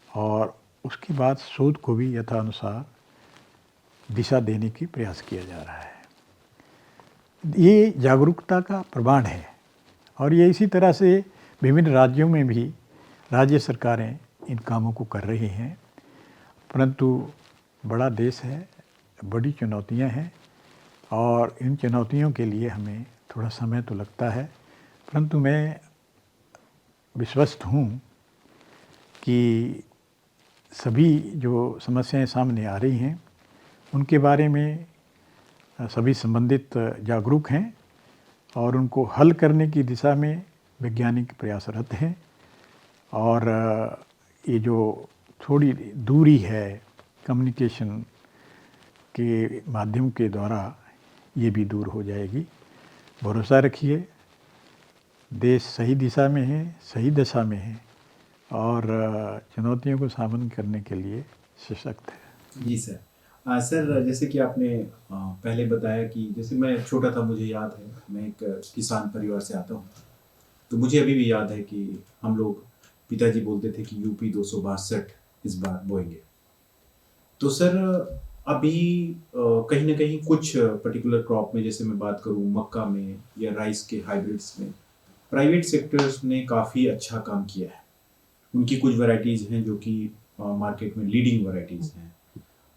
और उसके बाद शोध को भी यथानुसार दिशा देने की प्रयास किया जा रहा है। ये जागरूकता का प्रमाण है और ये इसी तरह से विभिन्न राज्यों में भी राज्य सरकारें इन कामों को कर रही हैं। परंतु बड़ा देश है, बड़ी चुनौतियां हैं और इन चुनौतियों के लिए हमें थोड़ा समय तो लगता है, परंतु मैं विश्वस्त हूँ कि सभी जो समस्याएं सामने आ रही हैं उनके बारे में सभी संबंधित जागरूक हैं और उनको हल करने की दिशा में वैज्ञानिक प्रयासरत हैं। और ये जो थोड़ी दूरी है कम्युनिकेशन के माध्यम के द्वारा, ये भी दूर हो जाएगी। भरोसा रखिए, देश सही दिशा में है, सही दशा में है और चुनौतियों को सामना करने के लिए सशक्त है। जी सर। सर जैसे कि आपने पहले बताया कि जैसे मैं छोटा था, मुझे याद है, मैं एक किसान परिवार से आता हूँ, तो मुझे अभी भी याद है कि हम लोग, पिताजी बोलते थे कि यूपी 262 इस बार बोएंगे। तो सर अभी कहीं ना कहीं कुछ पर्टिकुलर क्रॉप में, जैसे मैं बात करूं मक्का में या राइस के हाइब्रिड्स में, प्राइवेट सेक्टर्स ने काफ़ी अच्छा काम किया है। उनकी कुछ वैरायटीज़ हैं जो कि मार्केट में लीडिंग वैरायटीज़ हैं।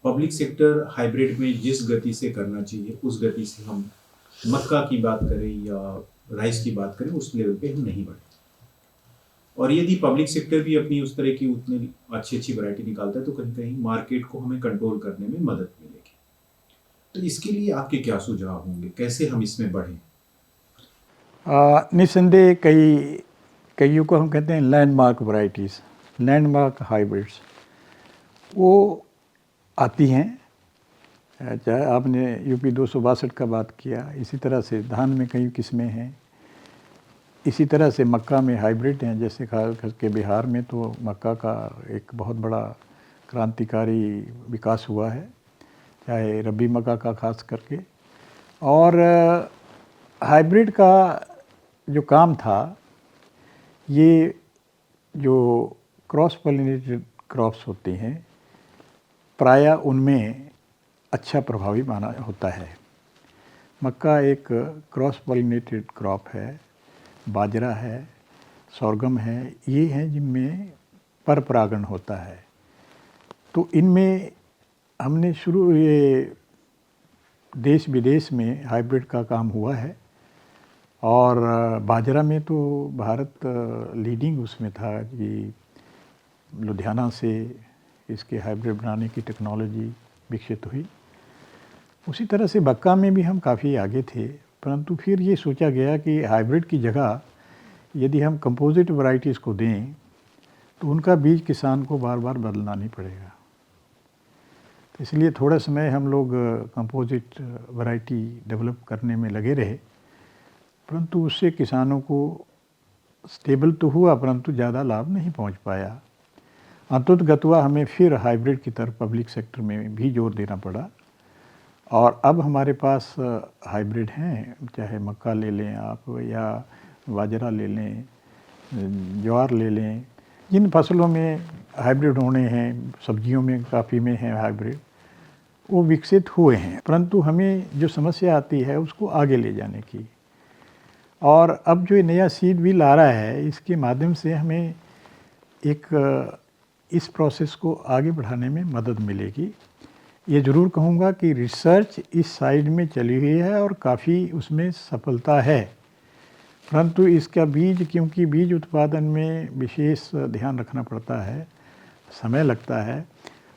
पब्लिक सेक्टर हाइब्रिड में जिस गति से करना चाहिए उस गति से हम मक्का की बात करें या राइस की बात करें उस लेवल पे हम नहीं बढ़े। और यदि पब्लिक सेक्टर भी अपनी उस तरह की उतनी अच्छी अच्छी वैरायटी निकालता है तो कहीं कहीं मार्केट को हमें कंट्रोल करने में मदद मिलेगी। तो इसके लिए आपके क्या सुझाव होंगे, कैसे हम इसमें बढ़ें? निस्संदेह कईयों को हम कहते हैं लैंडमार्क वैरायटीज़, लैंडमार्क हाइब्रिड्स, वो आती हैं। चाहे आपने यूपी 262 का बात किया, इसी तरह से धान में कई किस्में हैं, इसी तरह से मक्का में हाइब्रिड हैं। जैसे खास करके बिहार में तो मक्का का एक बहुत बड़ा क्रांतिकारी विकास हुआ है, चाहे रबी मक्का का खास करके। और हाइब्रिड का जो काम था, ये जो क्रॉस पॉलिनेटेड क्रॉप्स होते हैं प्रायः उनमें अच्छा प्रभावी माना होता है। मक्का एक क्रॉस पॉलिनेटेड क्रॉप है, बाजरा है, सोरगम है, ये हैं जिनमें पर परागण होता है। तो इनमें हमने शुरू ये देश विदेश में हाइब्रिड का काम हुआ है। और बाजरा में तो भारत लीडिंग उसमें था कि लुधियाना से इसके हाइब्रिड बनाने की टेक्नोलॉजी विकसित हुई। उसी तरह से मक्का में भी हम काफ़ी आगे थे, परंतु फिर ये सोचा गया कि हाइब्रिड की जगह यदि हम कंपोजिट वैरायटीज़ को दें तो उनका बीज किसान को बार बार बदलना नहीं पड़ेगा। तो इसलिए थोड़ा समय हम लोग कंपोजिट वैरायटी डेवलप करने में लगे रहे, परंतु उससे किसानों को स्टेबल तो हुआ परंतु ज़्यादा लाभ नहीं पहुंच पाया। अंततोगत्वा हमें फिर हाइब्रिड की तरफ पब्लिक सेक्टर में भी जोर देना पड़ा। और अब हमारे पास हाइब्रिड हैं, चाहे मक्का ले लें आप या बाजरा ले लें, ज्वार ले लें, जिन फसलों में हाइब्रिड होने हैं, सब्जियों में काफ़ी में हैं हाइब्रिड, वो विकसित हुए हैं। परंतु हमें जो समस्या आती है उसको आगे ले जाने की। और अब जो नया सीड व्हील आ रहा है, इसके माध्यम से हमें एक इस प्रोसेस को आगे बढ़ाने में मदद मिलेगी। ये ज़रूर कहूँगा कि रिसर्च इस साइड में चली हुई है और काफ़ी उसमें सफलता है, परंतु इसका बीज, क्योंकि बीज उत्पादन में विशेष ध्यान रखना पड़ता है, समय लगता है।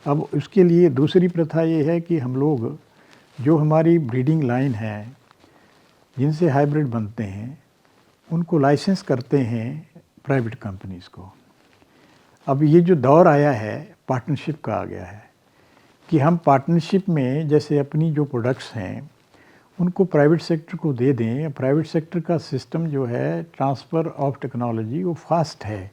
अब उसके लिए दूसरी प्रथा ये है कि हम लोग जो हमारी ब्रीडिंग लाइन है, जिनसे हाइब्रिड बनते हैं, उनको लाइसेंस करते हैं प्राइवेट कंपनीज़ को। अब ये जो दौर आया है पार्टनरशिप का आ गया है कि हम पार्टनरशिप में जैसे अपनी जो प्रोडक्ट्स हैं उनको प्राइवेट सेक्टर को दे दें। प्राइवेट सेक्टर का सिस्टम जो है ट्रांसफ़र ऑफ टेक्नोलॉजी वो फास्ट है,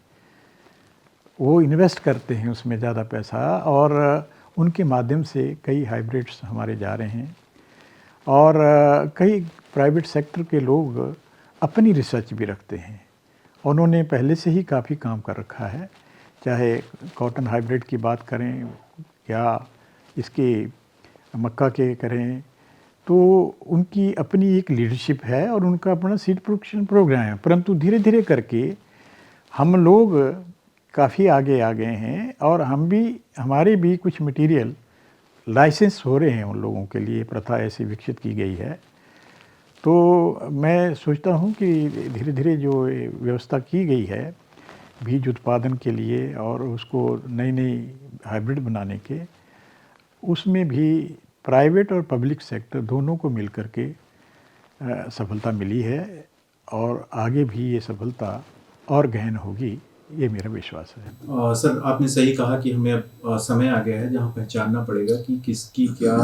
वो इन्वेस्ट करते हैं उसमें ज़्यादा पैसा और उनके माध्यम से कई हाइब्रिड्स हमारे जा रहे हैं। और कई प्राइवेट सेक्टर के लोग अपनी रिसर्च भी रखते हैं, उन्होंने पहले से ही काफ़ी काम कर रखा है, चाहे कॉटन हाइब्रिड की बात करें या इसके मक्का के करें, तो उनकी अपनी एक लीडरशिप है और उनका अपना सीड प्रोडक्शन प्रोग्राम है। परंतु धीरे धीरे करके हम लोग काफ़ी आगे आ गए हैं और हमारे भी कुछ मटेरियल लाइसेंस हो रहे हैं उन लोगों के लिए, प्रथा ऐसी विकसित की गई है। तो मैं सोचता हूँ कि धीरे धीरे जो व्यवस्था की गई है बीज उत्पादन के लिए और उसको नई नई हाइब्रिड बनाने के, उसमें भी प्राइवेट और पब्लिक सेक्टर दोनों को मिलकर के सफलता मिली है और आगे भी ये सफलता और गहन होगी, ये मेरा विश्वास है। सर आपने सही कहा कि हमें अब समय आ गया है जहाँ पहचानना पड़ेगा कि किसकी क्या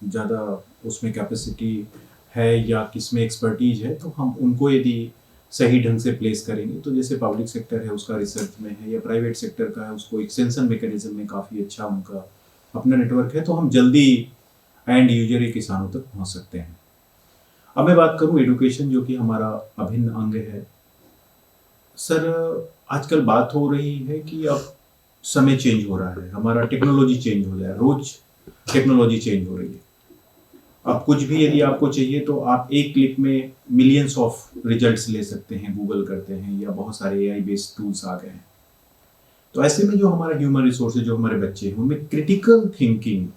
ज़्यादा उसमें कैपेसिटी है या किसमें एक्सपर्टीज है, तो हम उनको यदि सही ढंग से प्लेस करेंगे तो जैसे पब्लिक सेक्टर है उसका रिसर्च में है या प्राइवेट सेक्टर का है उसको एक्सटेंशन मैकेनिज्म में काफ़ी अच्छा उनका अपना नेटवर्क है, तो हम जल्दी एंड यूजर या किसानों तक पहुँच सकते हैं। अब मैं बात करूँ एडुकेशन जो कि हमारा अभिन्न अंग है। सर आजकल बात हो रही है कि अब समय चेंज हो रहा है, हमारा टेक्नोलॉजी चेंज हो रहा है, रोज टेक्नोलॉजी चेंज हो रही है। अब कुछ भी यदि आपको चाहिए तो आप एक क्लिक में मिलियंस ऑफ रिजल्ट्स ले सकते हैं, गूगल करते हैं, या बहुत सारे एआई बेस्ड टूल्स आ गए हैं। तो ऐसे में जो हमारा ह्यूमन रिसोर्स है, जो हमारे बच्चे हैं, उनमें क्रिटिकल थिंकिंग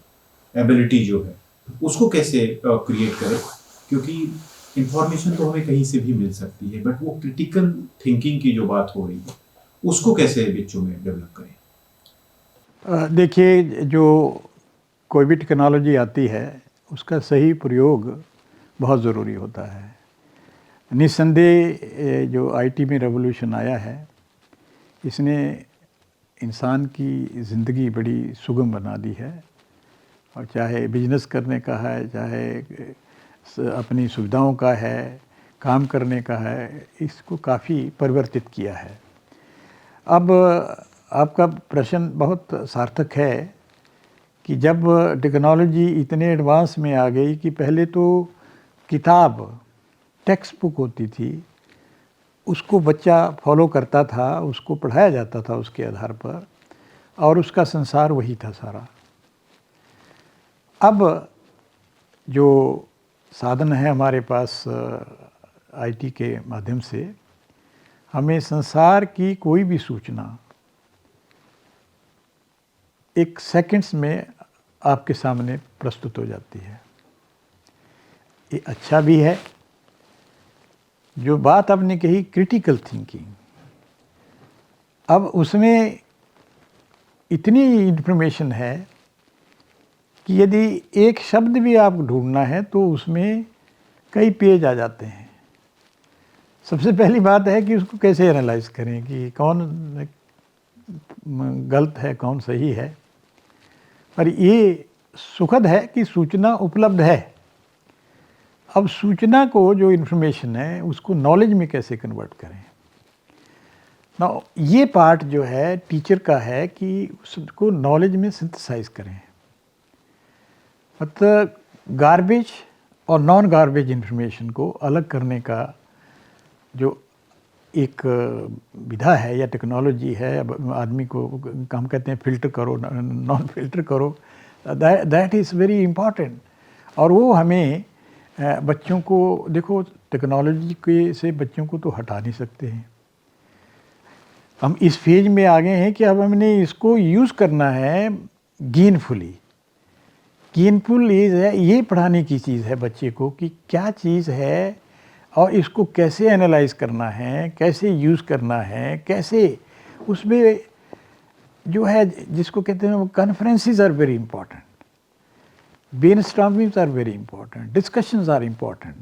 एबिलिटी जो है उसको कैसे क्रिएट करें, क्योंकि इंफॉर्मेशन तो हमें कहीं से भी मिल सकती है, बट वो क्रिटिकल थिंकिंग की जो बात हो रही है उसको कैसे बच्चों में डेवलप करें। देखिए, जो कोई भी टेक्नोलॉजी आती है उसका सही प्रयोग बहुत ज़रूरी होता है। निस्संदेह जो आईटी में रेवोल्यूशन आया है इसने इंसान की ज़िंदगी बड़ी सुगम बना दी है, और चाहे बिजनेस करने का है, चाहे अपनी सुविधाओं का है, काम करने का है, इसको काफ़ी परिवर्तित किया है। अब आपका प्रश्न बहुत सार्थक है कि जब टेक्नोलॉजी इतने एडवांस में आ गई कि पहले तो किताब टेक्स्ट बुक होती थी, उसको बच्चा फॉलो करता था, उसको पढ़ाया जाता था उसके आधार पर, और उसका संसार वही था सारा। अब जो साधन है हमारे पास आईटी के माध्यम से, हमें संसार की कोई भी सूचना एक सेकंड्स में आपके सामने प्रस्तुत हो जाती है। ये अच्छा भी है। जो बात आपने कही क्रिटिकल थिंकिंग, अब उसमें इतनी इन्फॉर्मेशन है कि यदि एक शब्द भी आप ढूंढना है तो उसमें कई पेज आ जाते हैं। सबसे पहली बात है कि उसको कैसे एनालाइज करें कि कौन गलत है, कौन सही है। पर ये सुखद है कि सूचना उपलब्ध है। अब सूचना को, जो इन्फॉर्मेशन है, उसको नॉलेज में कैसे कन्वर्ट करें। ना ये पार्ट जो है टीचर का है कि उसको नॉलेज में सिंथेसाइज करें। मतलब गार्बेज और नॉन गार्बेज इन्फॉर्मेशन को अलग करने का जो एक विधा है या टेक्नोलॉजी है, आदमी को हम कहते हैं फिल्टर करो, नॉन फिल्टर करो, दैट इज़ वेरी इम्पॉर्टेंट। और वो हमें बच्चों को, देखो टेक्नोलॉजी के से बच्चों को तो हटा नहीं सकते हैं। हम इस फेज में आ गए हैं कि अब हमने इसको यूज़ करना है गेनफुली। गेनफुल इज है, ये पढ़ाने की चीज़ है बच्चे को कि क्या चीज़ है और इसको कैसे एनालाइज करना है, कैसे यूज़ करना है, कैसे उसमें जो है जिसको कहते हैं conferences are very important, brainstormings are very important, discussions are important,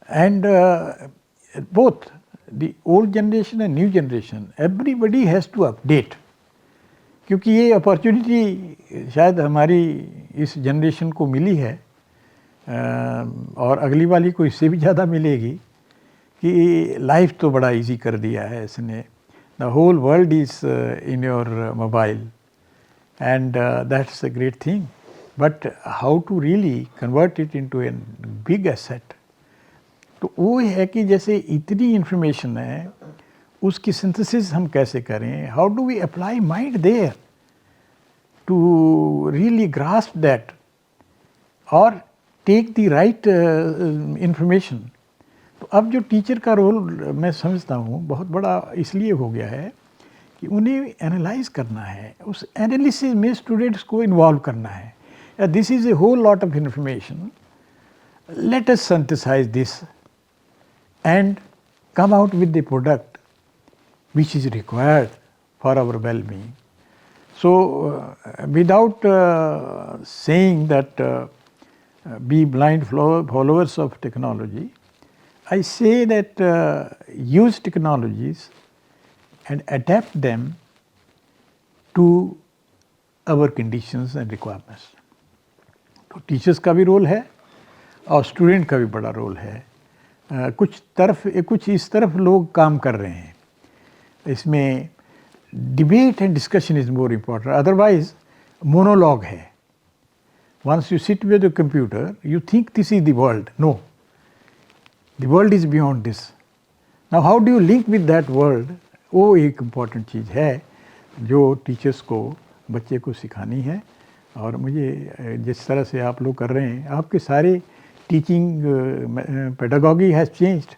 and both the old generation and new generation, everybody has to update, क्योंकि ये अपॉर्चुनिटी शायद हमारी इस जनरेशन को मिली है और अगली वाली को इससे भी ज़्यादा मिलेगी कि लाइफ तो बड़ा इजी कर दिया है इसने। The whole world is in your mobile and that's a great thing, but how to really convert it into a big asset, तो वो है कि जैसे इतनी इन्फॉर्मेशन है उसकी सिंथेसिस हम कैसे करें, how do we apply mind there to really grasp that और टेक द राइट इन्फॉर्मेशन। तो अब जो टीचर का रोल मैं समझता हूँ बहुत बड़ा इसलिए हो गया है कि उन्हें एनालाइज करना है, उस एनालिसिस में स्टूडेंट्स को इन्वॉल्व करना है। This is a whole lot of information, let us synthesize this and come out with the product which is required for our well-being. So without saying that be blind followers of technology, I say that use technologies and adapt them to our conditions and requirements. तो teachers का भी role है और student का भी बड़ा role है। कुछ इस तरफ लोग काम कर रहे हैं, इसमें debate and discussion is more important, otherwise monologue है। Once you sit with the computer you think this is the world, no, the world is beyond this. Now how do you link with that world, वो एक important चीज़ है जो teachers को बच्चे को सिखानी है। और मुझे जिस तरह से आप लोग कर रहे हैं, आपके सारे टीचिंग पेडागॉगी हैज़ चेंज्ड।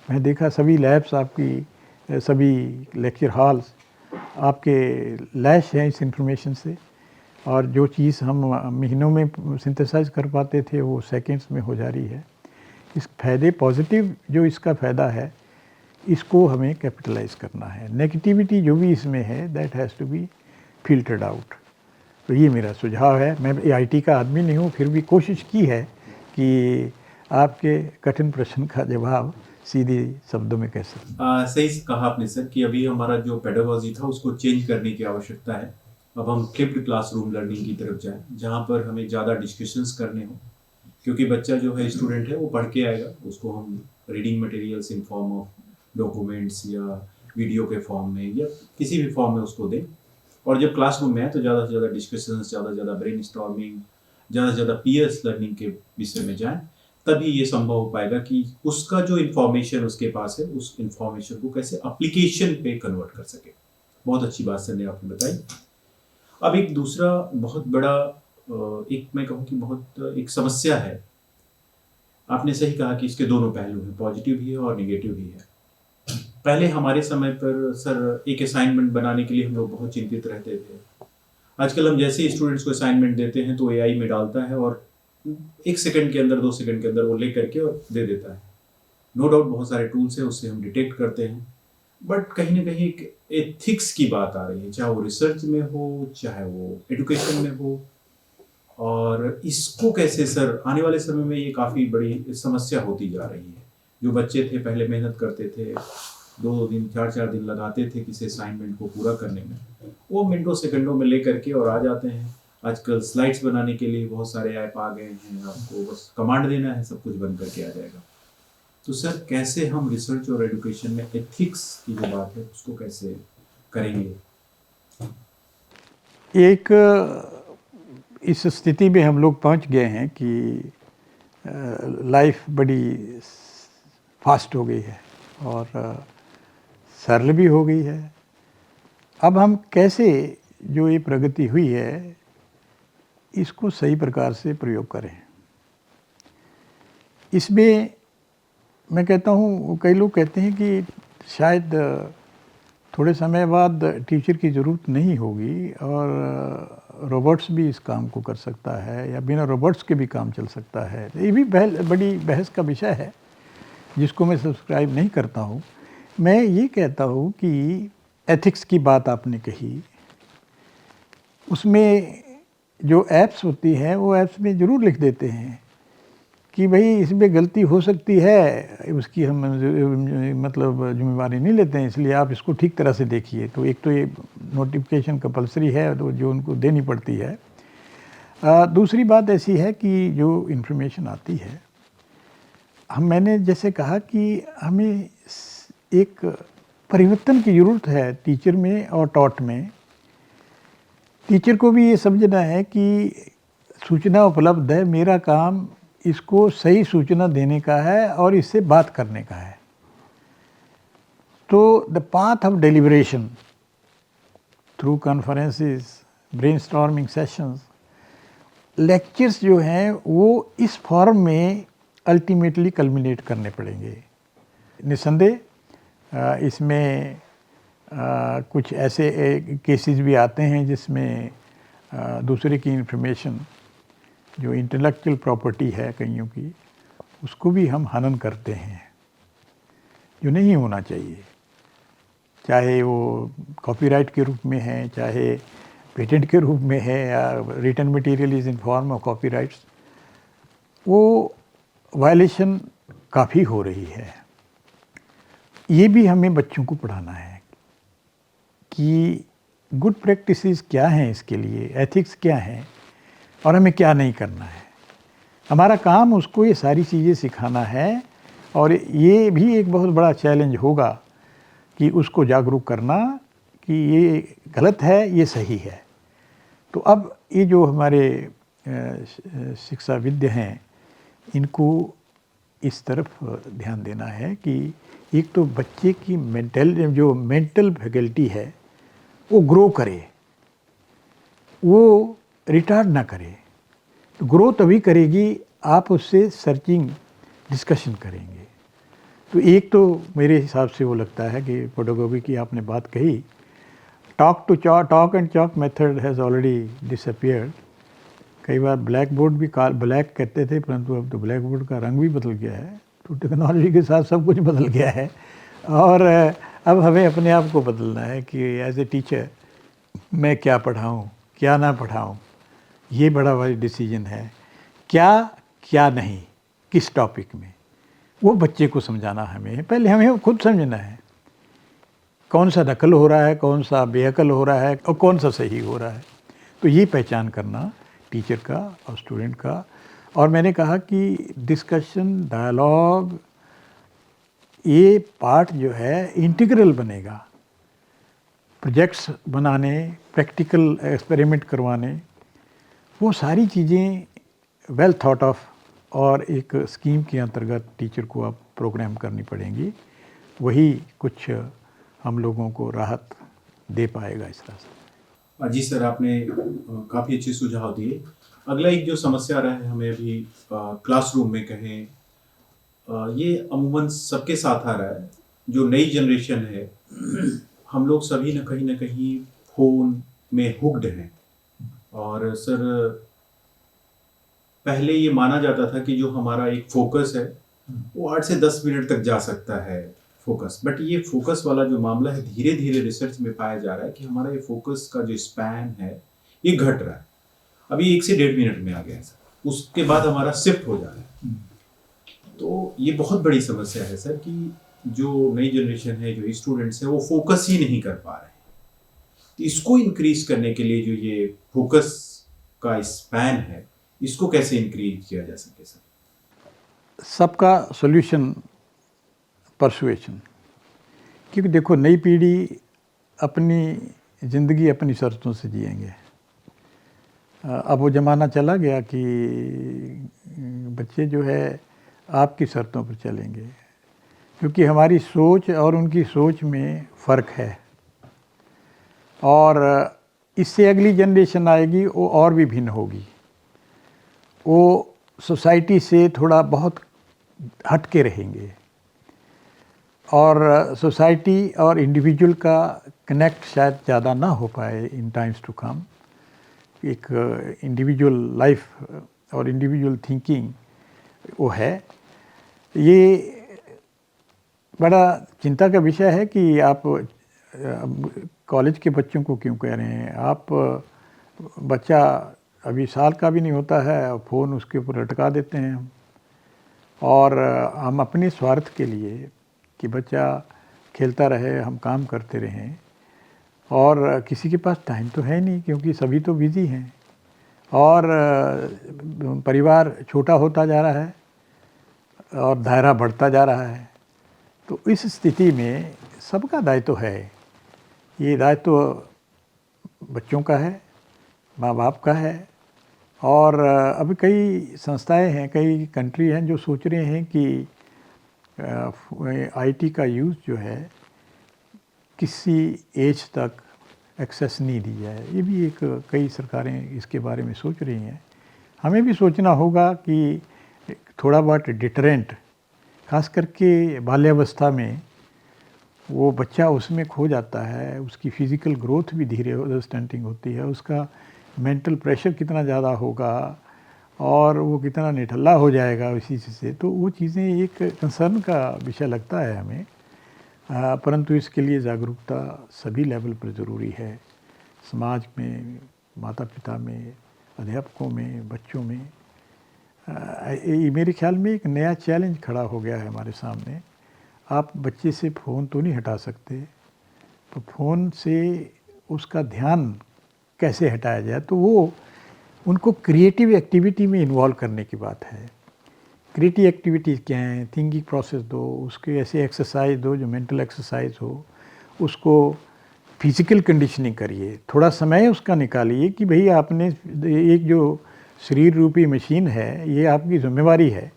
मैं देखा सभी लैब्स आपकी, सभी लेक्चर हॉल्स आपके लैश हैं इस इंफॉर्मेशन से, और जो चीज़ हम महीनों में सिंथेसाइज कर पाते थे वो सेकंड्स में हो जा रही है। इस फ़ायदे पॉजिटिव जो इसका फ़ायदा है इसको हमें कैपिटलाइज करना है। नेगेटिविटी जो भी इसमें है that has to be filtered out. तो ये मेरा सुझाव है। मैं आईटी का आदमी नहीं हूँ, फिर भी कोशिश की है कि आपके कठिन प्रश्न का जवाब सीधे शब्दों में कैसे। सही कहा आपने सर कि अभी हमारा जो पेडागॉजी था उसको चेंज करने की आवश्यकता है। अब हम फ्लिप्ड क्लासरूम लर्निंग की तरफ जाएं, जहाँ पर हमें ज़्यादा डिस्कशंस करने हो, क्योंकि बच्चा जो है स्टूडेंट है वो पढ़ के आएगा, उसको हम reading materials in form of documents या वीडियो के फॉर्म में या किसी भी फॉर्म में उसको दें। और जब क्लासरूम में है तो ज़्यादा से ज़्यादा डिस्कशंस, ज़्यादा से ज़्यादा ब्रेन स्टॉर्मिंग, ज़्यादा से ज़्यादा पीयर्स लर्निंग के विषय में जाएं, तभी ये संभव हो पाएगा कि उसका जो इन्फॉर्मेशन उसके पास है उस इन्फॉर्मेशन को कैसे एप्लीकेशन पे कन्वर्ट कर सके। बहुत अच्छी बात सर ने आपने बताई। अब एक दूसरा बहुत बड़ा एक मैं कहूँ कि बहुत एक समस्या है। आपने सही कहा कि इसके दोनों पहलू हैं, पॉजिटिव भी है और निगेटिव भी है। पहले हमारे समय पर सर एक असाइनमेंट बनाने के लिए हम लोग बहुत चिंतित रहते थे। आजकल हम जैसे ही स्टूडेंट्स को असाइनमेंट देते हैं तो एआई में डालता है और 1 सेकंड के अंदर 2 सेकंड के अंदर वो ले करके और दे देता है। नो डाउट बहुत सारे टूल्स हैं, उससे हम डिटेक्ट करते हैं, बट कहीं ना कहीं एक एथिक्स की बात आ रही है, चाहे वो रिसर्च में हो चाहे वो एजुकेशन में हो। और इसको कैसे सर आने वाले समय में ये काफ़ी बड़ी समस्या होती जा रही है। जो बच्चे थे पहले मेहनत करते थे, 2 दिन 4 दिन लगाते थे किसी असाइनमेंट को पूरा करने में, वो मिनटों सेकंडों में ले करके और आ जाते हैं। आजकल स्लाइड्स बनाने के लिए बहुत सारे ऐप आ गए हैं, आपको बस कमांड देना है, सब कुछ बन करके आ जाएगा। तो सर कैसे हम रिसर्च और एजुकेशन में एथिक्स की जो बात है उसको कैसे करेंगे? एक इस स्थिति में हम लोग पहुंच गए हैं कि लाइफ बड़ी फास्ट हो गई है और सरल भी हो गई है। अब हम कैसे जो ये प्रगति हुई है इसको सही प्रकार से प्रयोग करें। इसमें मैं कहता हूँ, कई लोग कहते हैं कि शायद थोड़े समय बाद टीचर की ज़रूरत नहीं होगी और रोबोट्स भी इस काम को कर सकता है या बिना रोबोट्स के भी काम चल सकता है। ये भी बड़ी बहस का विषय है जिसको मैं सब्सक्राइब नहीं करता हूँ। मैं ये कहता हूँ कि एथिक्स की बात आपने कही, उसमें जो ऐप्स होती हैं वो ऐप्स में ज़रूर लिख देते हैं कि भाई इसमें गलती हो सकती है, उसकी हम मतलब जिम्मेवारी नहीं लेते हैं, इसलिए आप इसको ठीक तरह से देखिए। तो एक तो ये नोटिफिकेशन कंपलसरी है तो जो उनको देनी पड़ती है। दूसरी बात ऐसी है कि जो इन्फॉर्मेशन आती है, मैंने जैसे कहा कि हमें एक परिवर्तन की ज़रूरत है टीचर में और टॉट में। टीचर को भी ये समझना है कि सूचना उपलब्ध है, मेरा काम इसको सही सूचना देने का है और इससे बात करने का है। तो the path of deliberation through conferences, brainstorming sessions, lectures जो हैं वो इस फॉर्म में अल्टीमेटली कल्मिनेट करने पड़ेंगे। निस्संदेह इसमें कुछ ऐसे केसेस भी आते हैं जिसमें दूसरे की इन्फॉर्मेशन जो इंटेलेक्चुअल प्रॉपर्टी है कईयों की, उसको भी हम हनन करते हैं, जो नहीं होना चाहिए। चाहे वो कॉपीराइट के रूप में है, चाहे पेटेंट के रूप में है, या written material is in form of copyrights, वो वायलेशन काफ़ी हो रही है। ये भी हमें बच्चों को पढ़ाना है कि गुड प्रैक्टिसेस क्या हैं, इसके लिए एथिक्स क्या हैं और हमें क्या नहीं करना है। हमारा काम उसको ये सारी चीज़ें सिखाना है, और ये भी एक बहुत बड़ा चैलेंज होगा कि उसको जागरूक करना कि ये गलत है, ये सही है। तो अब ये जो हमारे शिक्षाविद हैं, इनको इस तरफ ध्यान देना है कि एक तो बच्चे की मेंटल फैकल्टी है वो ग्रो करे, वो रिटार्ड ना करे। तो ग्रो तभी करेगी आप उससे सर्चिंग डिस्कशन करेंगे। तो एक तो मेरे हिसाब से वो लगता है कि पेडागोजी की आपने बात कही, talk and chalk method has already disappeared. कई बार ब्लैक बोर्ड भी ब्लैक कहते थे, परंतु अब तो ब्लैक बोर्ड का रंग भी बदल गया है। तो टेक्नोलॉजी के साथ सब कुछ बदल गया है और अब हमें अपने आप को बदलना है कि एज ए टीचर मैं क्या पढ़ाऊँ क्या ना पढ़ाऊँ, ये बड़ा बड़ा डिसीजन है। क्या नहीं, किस टॉपिक में, वो बच्चे को समझाना हमें, पहले हमें खुद समझना है कौन सा नकल हो रहा है, कौन सा बेअकल हो रहा है और कौन सा सही हो रहा है। तो ये पहचान करना टीचर का और स्टूडेंट का। और मैंने कहा कि डिस्कशन डायलॉग ये पार्ट जो है इंटीग्रल बनेगा। प्रोजेक्ट्स बनाने, प्रैक्टिकल एक्सपेरिमेंट करवाने, वो सारी चीज़ें वेल थॉट ऑफ और एक स्कीम के अंतर्गत टीचर को अब प्रोग्राम करनी पड़ेंगी। वही कुछ हम लोगों को राहत दे पाएगा इस तरह से। जी सर, आपने काफ़ी अच्छे सुझाव दिए। अगला एक जो समस्या रहा है हमें अभी क्लासरूम में कहें, ये अमूमन सबके साथ आ रहा है। जो नई जनरेशन है, हम लोग सभी न कहीं फ़ोन में हुक्ड हैं। और सर, पहले ये माना जाता था कि जो हमारा एक फोकस है वो 8 से 10 मिनट तक जा सकता है फोकस। बट ये फोकस वाला जो मामला है, धीरे धीरे रिसर्च में पाया जा रहा है कि हमारा ये फोकस का जो स्पैन है ये घट रहा है। अभी 1 से 1.5 मिनट में आ गया है सर, उसके बाद हमारा शिफ्ट हो जा रहा है। तो ये बहुत बड़ी समस्या है सर कि जो नई जनरेशन है, जो स्टूडेंट्स हैं, वो फोकस ही नहीं कर पा रहे हैं। तो इसको इंक्रीज करने के लिए जो ये फोकस का स्पैन है, इसको कैसे इंक्रीज किया जा सके सर? सबका सॉल्यूशन परसुएशन। क्योंकि देखो, नई पीढ़ी अपनी ज़िंदगी अपनी शर्तों से जिएंगे। अब वो ज़माना चला गया कि बच्चे जो है आपकी शर्तों पर चलेंगे, क्योंकि हमारी सोच और उनकी सोच में फ़र्क है। और इससे अगली जनरेशन आएगी वो और भी भिन्न होगी। वो सोसाइटी से थोड़ा बहुत हट के रहेंगे और सोसाइटी और इंडिविजुअल का कनेक्ट शायद ज़्यादा ना हो पाए इन टाइम्स टू कम। एक इंडिविजुअल लाइफ और इंडिविजुअल थिंकिंग वो है। ये बड़ा चिंता का विषय है कि आप कॉलेज के बच्चों को क्यों कह रहे हैं, आप बच्चा अभी साल का भी नहीं होता है और फ़ोन उसके ऊपर लटका देते हैं हम। और हम अपने स्वार्थ के लिए कि बच्चा खेलता रहे, हम काम करते रहें, और किसी के पास टाइम तो है नहीं क्योंकि सभी तो बिज़ी हैं और परिवार छोटा होता जा रहा है और दायरा बढ़ता जा रहा है। तो इस स्थिति में सबका दायित्व है। ये दायित्व बच्चों का है, माँ बाप का है। और अभी कई संस्थाएं हैं, कई कंट्री हैं जो सोच रहे हैं कि आईटी का यूज़ जो है किसी एज तक एक्सेस नहीं दी जाए। ये भी एक कई सरकारें इसके बारे में सोच रही हैं। हमें भी सोचना होगा कि थोड़ा बहुत डिटरेंट, खास करके बाल्यावस्था में वो बच्चा उसमें खो जाता है, उसकी फ़िज़िकल ग्रोथ भी धीरे स्टंटिंग होती है, उसका मेंटल प्रेशर कितना ज़्यादा होगा और वो कितना निठल्ला हो जाएगा इसी से। तो वो चीज़ें एक कंसर्न का विषय लगता है हमें। परंतु इसके लिए जागरूकता सभी लेवल पर ज़रूरी है, समाज में, माता पिता में, अध्यापकों में, बच्चों में। मेरे ख्याल में एक नया चैलेंज खड़ा हो गया है हमारे सामने। आप बच्चे से फ़ोन तो नहीं हटा सकते, तो फ़ोन से उसका ध्यान कैसे हटाया जाए, तो वो उनको क्रिएटिव एक्टिविटी में इन्वॉल्व करने की बात है। क्रिएटिव एक्टिविटीज़ क्या हैं? थिंकिंग प्रोसेस दो, उसके ऐसे एक्सरसाइज दो जो मेंटल एक्सरसाइज हो, उसको फिज़िकल कंडीशनिंग करिए, थोड़ा समय उसका निकालिए कि भई आपने एक जो शरीर रूपी मशीन है, ये आपकी ज़िम्मेवारी है,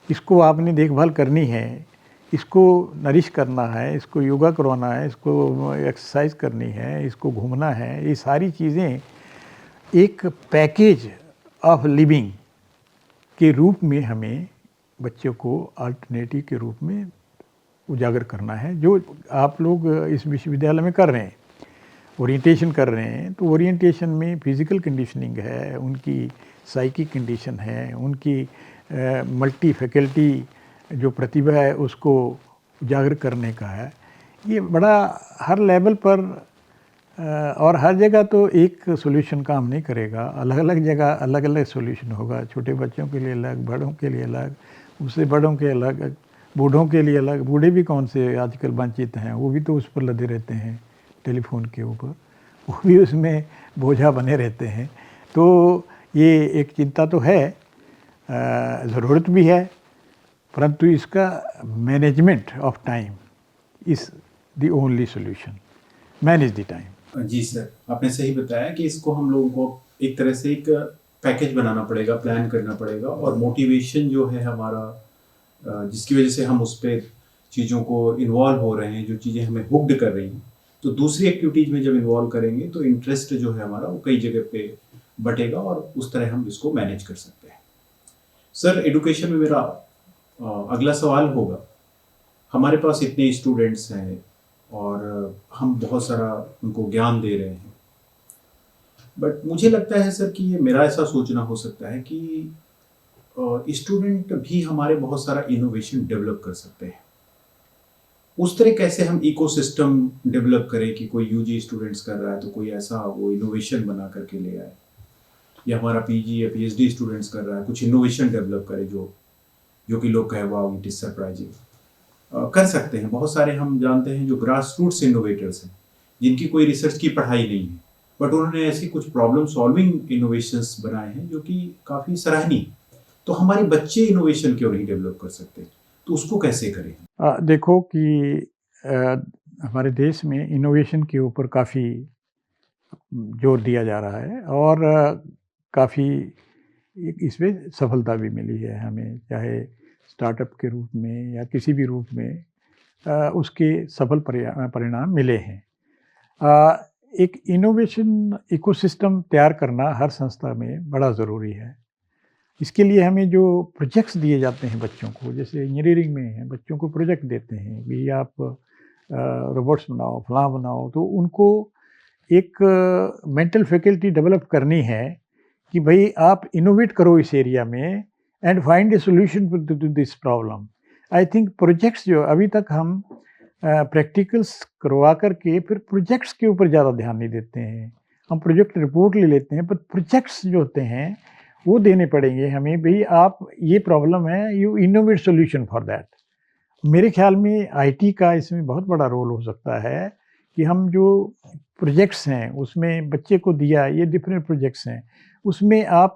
इसको आपने देखभाल करनी है, इसको नरिश करना है, इसको योगा करवाना है, इसको एक्सरसाइज करनी है, इसको घूमना है। ये सारी चीज़ें एक पैकेज ऑफ लिविंग के रूप में हमें बच्चों को अल्टरनेटिव के रूप में उजागर करना है, जो आप लोग इस विश्वविद्यालय में कर रहे हैं, ओरिएंटेशन कर रहे हैं। तो ओरिएंटेशन में फिज़िकल कंडीशनिंग है, उनकी साइकिक कंडीशन है, उनकी मल्टी फैकल्टी जो प्रतिभा है उसको उजागर करने का है। ये बड़ा हर लेवल पर और हर जगह तो एक सॉल्यूशन काम नहीं करेगा, अलग अलग जगह अलग अलग सॉल्यूशन होगा। छोटे बच्चों के लिए अलग, बड़ों के लिए अलग, उससे बड़ों के अलग, बूढ़ों के लिए अलग। बूढ़े भी कौन से आजकल वंचित हैं, वो भी तो उस पर लदे रहते हैं टेलीफोन के ऊपर, वो भी उसमें बोझा बने रहते हैं। तो ये एक चिंता तो है, ज़रूरत भी है, परंतु इसका management of time is the only solution. Manage the time. जी सर, आपने सही बताया कि इसको हम लोगों को एक तरह से एक पैकेज बनाना पड़ेगा, प्लान करना पड़ेगा, और मोटिवेशन जो है हमारा, जिसकी वजह से हम उस पर चीज़ों को इन्वॉल्व हो रहे हैं, जो चीज़ें हमें हुक्ड कर रही हैं, तो दूसरी एक्टिविटीज़ में जब इन्वॉल्व करेंगे तो इंटरेस्ट जो है हमारा वो कई जगह पे बटेगा और उस तरह हम इसको मैनेज कर सकते हैं। सर, एडुकेशन में मेरा अगला सवाल होगा, हमारे पास इतने स्टूडेंट्स हैं और हम बहुत सारा उनको ज्ञान दे रहे हैं, बट मुझे लगता है सर कि ये मेरा ऐसा सोचना हो सकता है कि स्टूडेंट भी हमारे बहुत सारा इनोवेशन डेवलप कर सकते हैं। उस तरह कैसे हम इकोसिस्टम डेवलप करें कि कोई यूजी स्टूडेंट्स कर रहा है तो कोई ऐसा वो इनोवेशन बना करके ले आए, या हमारा पीजी या पीएचडी स्टूडेंट्स कर रहा है कुछ इनोवेशन डेवलप करे जो कि लोग कहे वाओ इट इज सरप्राइजिंग। कर सकते हैं। बहुत सारे हम जानते हैं जो ग्रास रूट्स इनोवेटर्स हैं, जिनकी कोई रिसर्च की पढ़ाई नहीं है, बट उन्होंने ऐसी कुछ प्रॉब्लम सॉल्विंग इनोवेशंस बनाए हैं जो कि काफ़ी सराहनीय। तो हमारे बच्चे इनोवेशन क्यों नहीं डेवलप कर सकते, तो उसको कैसे करें? देखो कि हमारे देश में इनोवेशन के ऊपर काफ़ी जोर दिया जा रहा है और काफ़ी इसमें सफलता भी मिली है हमें, चाहे स्टार्टअप के रूप में या किसी भी रूप में उसके सफल परिणाम मिले हैं। एक इनोवेशन इकोसिस्टम तैयार करना हर संस्था में बड़ा ज़रूरी है। इसके लिए हमें जो प्रोजेक्ट्स दिए जाते हैं बच्चों को, जैसे इंजीनियरिंग में है, बच्चों को प्रोजेक्ट देते हैं भी आप रोबोट्स बनाओ, फलां बनाओ, तो उनको एक मेंटल फैकल्टी डेवलप करनी है कि भाई आप इनोवेट करो इस एरिया में and find a solution to this problem. I think projects जो अभी तक हम प्रैक्टिकल्स करवा करके फिर प्रोजेक्ट्स के ऊपर ज़्यादा ध्यान नहीं देते हैं। हम प्रोजेक्ट रिपोर्ट ले लेते हैं, पर प्रोजेक्ट्स जो होते हैं वो देने पड़ेंगे हमें, भाई आप ये प्रॉब्लम है, you innovate solution for that. मेरे ख्याल में आईटी का इसमें बहुत बड़ा रोल हो सकता है कि हम जो प्रोजेक्ट्स हैं उसमें बच्चे को दिया, ये डिफरेंट प्रोजेक्ट्स हैं, उसमें आप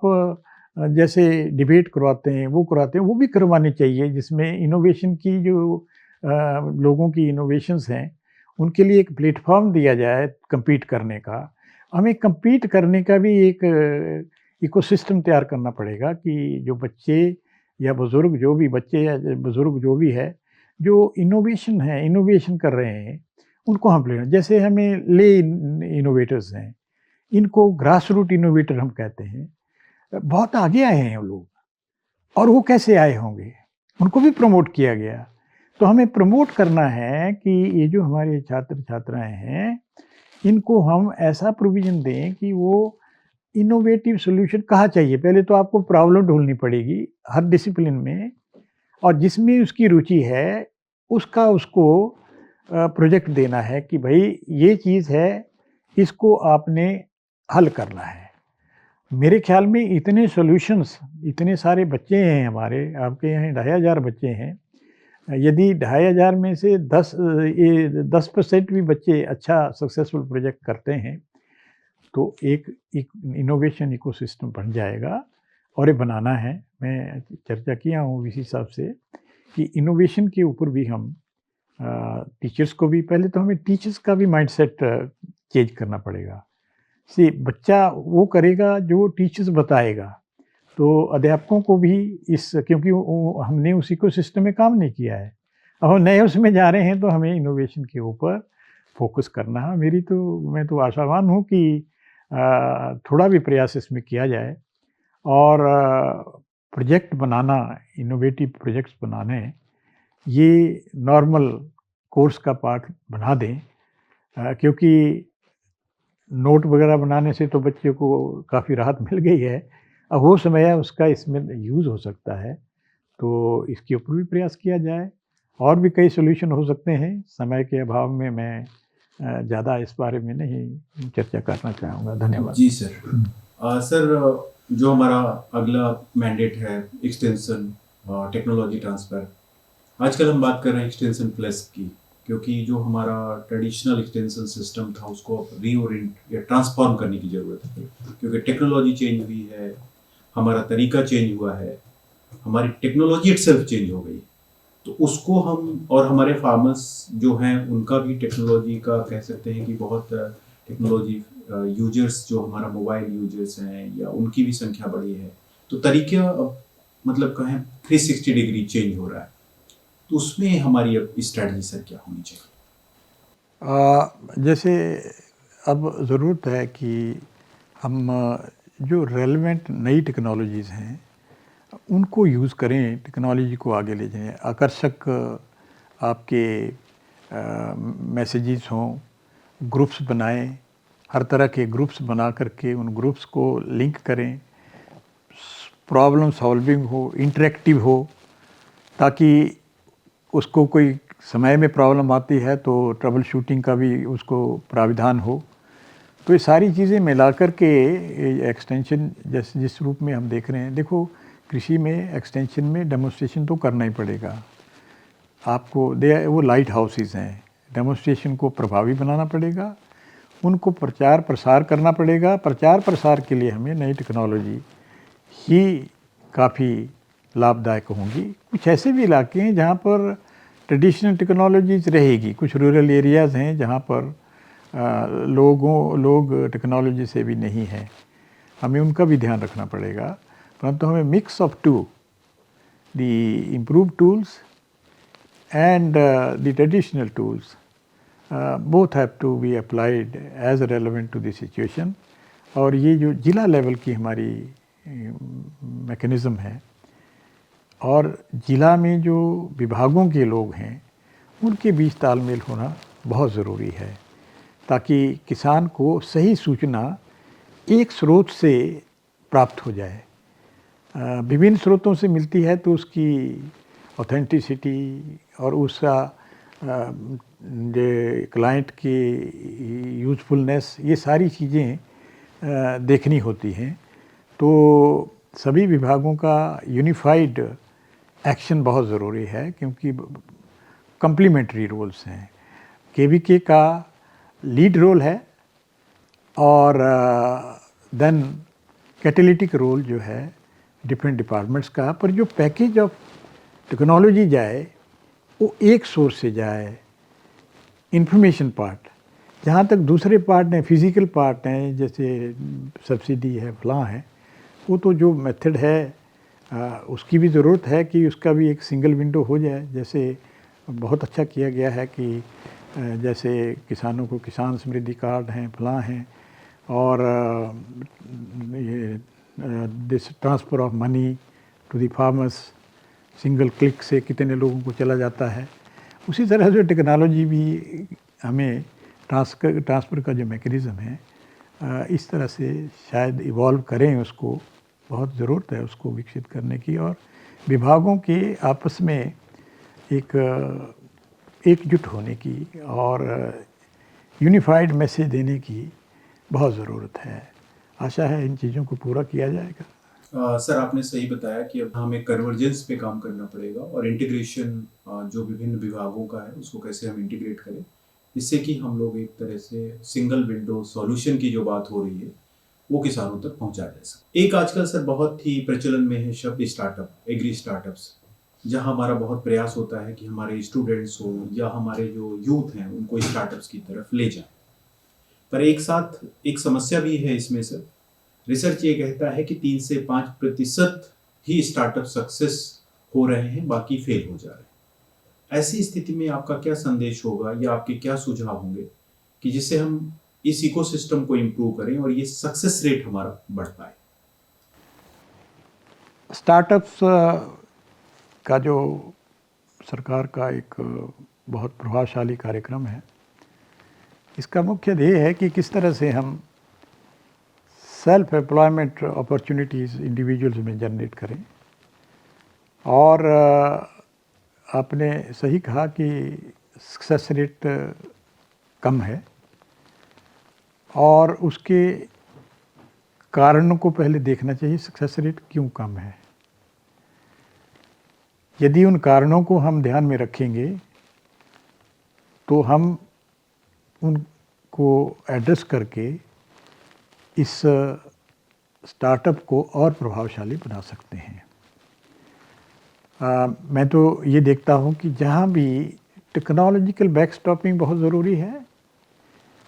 जैसे डिबेट करवाते हैं, वो करवाते हैं, वो भी करवाने चाहिए, जिसमें इनोवेशन की जो लोगों की इनोवेशंस हैं उनके लिए एक प्लेटफॉर्म दिया जाए कम्पीट करने का। हमें कम्पीट करने का भी एक इकोसिस्टम तैयार करना पड़ेगा कि जो बच्चे या बुज़ुर्ग, जो भी बच्चे या बुज़ुर्ग जो भी है, जो इनोवेशन कर रहे हैं, उनको हम ले, जैसे हमें इनोवेटर्स हैं, इनको ग्रास रूट इनोवेटर हम कहते हैं। बहुत आगे आए हैं वो लोग, और वो कैसे आए होंगे, उनको भी प्रमोट किया गया। तो हमें प्रमोट करना है कि ये जो हमारे छात्र छात्राएं हैं, इनको हम ऐसा प्रोविज़न दें कि वो इनोवेटिव सॉल्यूशन कहाँ चाहिए। पहले तो आपको प्रॉब्लम ढूँढनी पड़ेगी हर डिसिप्लिन में, और जिसमें उसकी रुचि है उसका उसको प्रोजेक्ट देना है कि भाई ये चीज़ है, इसको आपने हल करना है। मेरे ख्याल में इतने सॉल्यूशंस, इतने सारे बच्चे हैं हमारे, आपके यहाँ 2500 बच्चे हैं। यदि 2500 में से 10% भी बच्चे अच्छा सक्सेसफुल प्रोजेक्ट करते हैं, तो एक इनोवेशन इकोसिस्टम बन जाएगा। और ये बनाना है, मैं चर्चा किया हूँ इस हिसाब से कि इनोवेशन के ऊपर भी हम टीचर्स को भी, पहले तो हमें टीचर्स का भी माइंडसेट चेंज करना पड़ेगा। बच्चा वो करेगा जो टीचर्स बताएगा, तो अध्यापकों को भी क्योंकि हमने उस इकोसिस्टम में काम नहीं किया है, अब हम नए उसमें जा रहे हैं, तो हमें इनोवेशन के ऊपर फोकस करना है। मैं तो आशावान हूँ कि थोड़ा भी प्रयास इसमें किया जाए और प्रोजेक्ट बनाना, इनोवेटिव प्रोजेक्ट्स बनाने, ये नॉर्मल कोर्स का पार्ट बना दें, क्योंकि नोट वगैरह बनाने से तो बच्चे को काफ़ी राहत मिल गई है। अब वो समय है उसका इसमें यूज़ हो सकता है, तो इसके ऊपर भी प्रयास किया जाए। और भी कई सॉल्यूशन हो सकते हैं, समय के अभाव में मैं ज़्यादा इस बारे में नहीं चर्चा करना चाहूँगा। धन्यवाद। जी सर। सर, जो हमारा अगला मैंडेट है एक्सटेंशन टेक्नोलॉजी ट्रांसफ़र, आजकल हम बात कर रहे हैं एक्सटेंशन प्लस की, क्योंकि जो हमारा ट्रेडिशनल एक्सटेंशन सिस्टम था उसको रीओरिएंट या ट्रांसफॉर्म करने की ज़रूरत है, क्योंकि टेक्नोलॉजी चेंज हुई है, हमारा तरीका चेंज हुआ है, हमारी टेक्नोलॉजी इटसेल्फ चेंज हो गई। तो उसको हम और हमारे फार्मर्स जो हैं उनका भी टेक्नोलॉजी का कह सकते हैं कि बहुत टेक्नोलॉजी यूजर्स जो हमारा मोबाइल यूजर्स हैं या उनकी भी संख्या बढ़ी है, तो तरीका अब मतलब कहें 360 डिग्री चेंज हो रहा है। तो उसमें हमारी अब स्ट्रैटेजी सर क्या होनी चाहिए? जैसे अब ज़रूरत है कि हम जो रेलेवेंट नई टेक्नोलॉजीज़ हैं उनको यूज़ करें, टेक्नोलॉजी को आगे ले जाएं। आकर्षक आपके मैसेजेस हों, ग्रुप्स बनाएं, हर तरह के ग्रुप्स बना करके उन ग्रुप्स को लिंक करें, प्रॉब्लम सॉल्विंग हो, इंटरेक्टिव हो, ताकि उसको कोई समय में प्रॉब्लम आती है तो ट्रबल शूटिंग का भी उसको प्राविधान हो। तो ये सारी चीज़ें मिला कर के एक्सटेंशन जिस रूप में हम देख रहे हैं, देखो कृषि में एक्सटेंशन में डेमोन्स्ट्रेशन तो करना ही पड़ेगा आपको। वो लाइट हाउसेस हैं, डेमोन्स्ट्रेशन को प्रभावी बनाना पड़ेगा, उनको प्रचार प्रसार करना पड़ेगा। प्रचार प्रसार के लिए हमें नई टेक्नोलॉजी ही काफ़ी लाभदायक होंगी। कुछ ऐसे भी इलाके हैं जहाँ पर ट्रेडिशनल टेक्नोलॉजीज रहेगी, कुछ रूरल एरियाज़ हैं जहाँ पर लोग टेक्नोलॉजी से भी नहीं हैं, हमें उनका भी ध्यान रखना पड़ेगा। परंतु हमें mix of two, the improve tools and the traditional tools both have to be applied as relevant to the situation। और ये जो ज़िला लेवल की हमारी मैकेनिज़्म है और ज़िला में जो विभागों के लोग हैं उनके बीच तालमेल होना बहुत ज़रूरी है, ताकि किसान को सही सूचना एक स्रोत से प्राप्त हो जाए। विभिन्न स्रोतों से मिलती है तो उसकी ऑथेंटिसिटी और उसका जो क्लाइंट की यूज़फुलनेस, ये सारी चीज़ें देखनी होती हैं। तो सभी विभागों का यूनिफाइड एक्शन बहुत ज़रूरी है, क्योंकि कम्प्लीमेंट्री रोल्स हैं। केवीके का लीड रोल है और देन कैटेलिटिक रोल जो है डिफरेंट डिपार्टमेंट्स का, पर जो पैकेज ऑफ टेक्नोलॉजी जाए वो एक सोर्स से जाए। इंफॉर्मेशन पार्ट, जहाँ तक दूसरे पार्ट हैं, फिज़िकल पार्ट हैं, जैसे सब्सिडी है, फलां है, वो तो जो मेथड है उसकी भी ज़रूरत है कि उसका भी एक सिंगल विंडो हो जाए। जैसे बहुत अच्छा किया गया है कि जैसे किसानों को किसान समृद्धि कार्ड हैं, फलां हैं, और ये this transfer of money to the farmers single click से कितने लोगों को चला जाता है। उसी तरह से टेक्नोलॉजी भी हमें ट्रांसफ़र का जो मैकेनिज़्म है इस तरह से शायद इवॉल्व करें, उसको बहुत ज़रूरत है उसको विकसित करने की, और विभागों के आपस में एकजुट होने की और यूनिफाइड मैसेज देने की बहुत ज़रूरत है। आशा है इन चीज़ों को पूरा किया जाएगा। सर, आपने सही बताया कि अब हमें कन्वर्जेंस पे काम करना पड़ेगा और इंटीग्रेशन जो विभिन्न विभागों का है उसको कैसे हम इंटीग्रेट करें, इससे कि हम लोग एक तरह से सिंगल विंडो सॉल्यूशन की जो बात हो रही है वो किसानों तक पहुंचा जा सके। एक आजकल सर बहुत ही प्रचलन में है शब्द स्टार्टअप, एग्री स्टार्टअप्स, जहां हमारा बहुत प्रयास होता है कि हमारे स्टूडेंट्स हो या हमारे जो यूथ हैं उनको स्टार्टअप्स की तरफ ले जाएं। पर एक साथ एक समस्या भी है इसमें सर। रिसर्च ये कहता है कि 3 से 5% ही स्टार्टअप सक्सेस हो रहे हैं, बाकी फेल हो जा रहे हैं। ऐसी स्थिति में आपका क्या संदेश होगा या आपके क्या सुझाव होंगे कि जिससे हम इस इकोसिस्टम को इम्प्रूव करें और ये सक्सेस रेट हमारा बढ़ पाए। स्टार्टअप्स का जो सरकार का एक बहुत प्रभावशाली कार्यक्रम है, इसका मुख्य ध्येय है कि किस तरह से हम सेल्फ एम्प्लॉयमेंट अपॉर्चुनिटीज़ इंडिविजुअल्स में जनरेट करें। और आपने सही कहा कि सक्सेस रेट कम है और उसके कारणों को पहले देखना चाहिए, सक्सेस रेट क्यों कम है। यदि उन कारणों को हम ध्यान में रखेंगे तो हम उनको एड्रेस करके इस स्टार्टअप को और प्रभावशाली बना सकते हैं। मैं तो ये देखता हूँ कि जहाँ भी टेक्नोलॉजिकल बैकस्टॉपिंग बहुत ज़रूरी है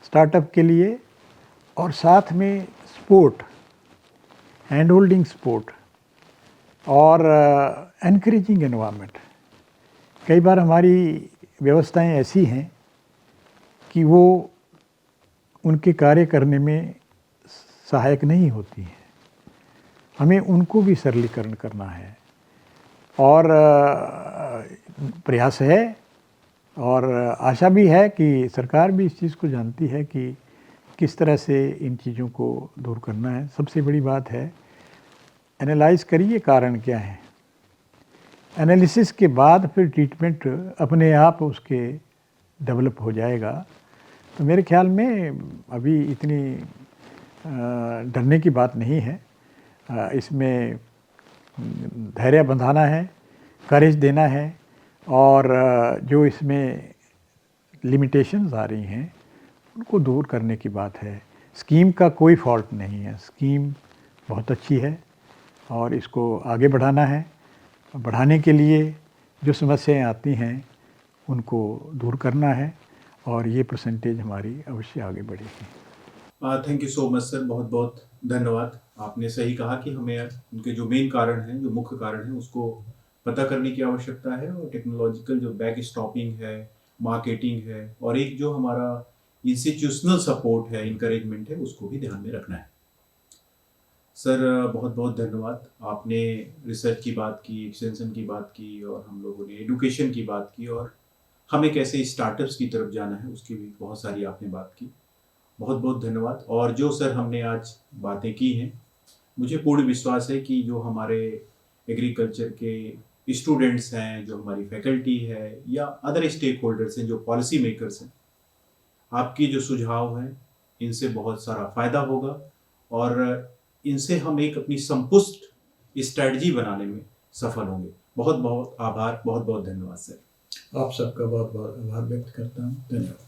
स्टार्टअप के लिए, और साथ में सपोर्ट, हैंड होल्डिंग सपोर्ट और एनकरेजिंग एनवायरनमेंट। कई बार हमारी व्यवस्थाएं ऐसी हैं कि वो उनके कार्य करने में सहायक नहीं होती हैं। हमें उनको भी सरलीकरण करना है और प्रयास है और आशा भी है कि सरकार भी इस चीज़ को जानती है कि किस तरह से इन चीज़ों को दूर करना है। सबसे बड़ी बात है एनालाइज करिए कारण क्या है, एनालिसिस के बाद फिर ट्रीटमेंट अपने आप उसके डेवलप हो जाएगा। तो मेरे ख्याल में अभी इतनी डरने की बात नहीं है। इसमें धैर्य बंधाना है, करेज देना है और जो इसमें लिमिटेशंस आ रही हैं उनको दूर करने की बात है। स्कीम का कोई फॉल्ट नहीं है, स्कीम बहुत अच्छी है और इसको आगे बढ़ाना है। बढ़ाने के लिए जो समस्याएं आती हैं उनको दूर करना है और ये परसेंटेज हमारी अवश्य आगे बढ़ेगी। Thank you so much sir, बहुत बहुत धन्यवाद। आपने सही कहा कि हमें उनके जो मेन कारण हैं, जो मुख्य कारण हैं, उसको पता करने की आवश्यकता है और टेक्नोलॉजिकल जो बैक स्टॉपिंग है, मार्केटिंग है और एक जो हमारा इंस्टीट्यूशनल सपोर्ट है, इनकरेजमेंट है, उसको भी ध्यान में रखना है। सर बहुत बहुत धन्यवाद। आपने रिसर्च की बात की, एक्सटेंशन की बात की और हम लोगों ने एडुकेशन की बात की और हमें कैसे स्टार्टअप्स की तरफ जाना है उसकी भी बहुत सारी आपने बात की। बहुत बहुत धन्यवाद। और जो सर हमने आज बातें की हैं, मुझे पूर्ण विश्वास है कि जो हमारे एग्रीकल्चर के स्टूडेंट्स हैं, जो हमारी फैकल्टी है या अदर स्टेक होल्डर्स हैं, जो पॉलिसी मेकर्स हैं, आपकी जो सुझाव हैं इनसे बहुत सारा फायदा होगा और इनसे हम एक अपनी संपुष्ट स्ट्रैटेजी बनाने में सफल होंगे। बहुत बहुत आभार, बहुत बहुत धन्यवाद सर। आप सबका बहुत बहुत आभार व्यक्त करता हूँ। धन्यवाद।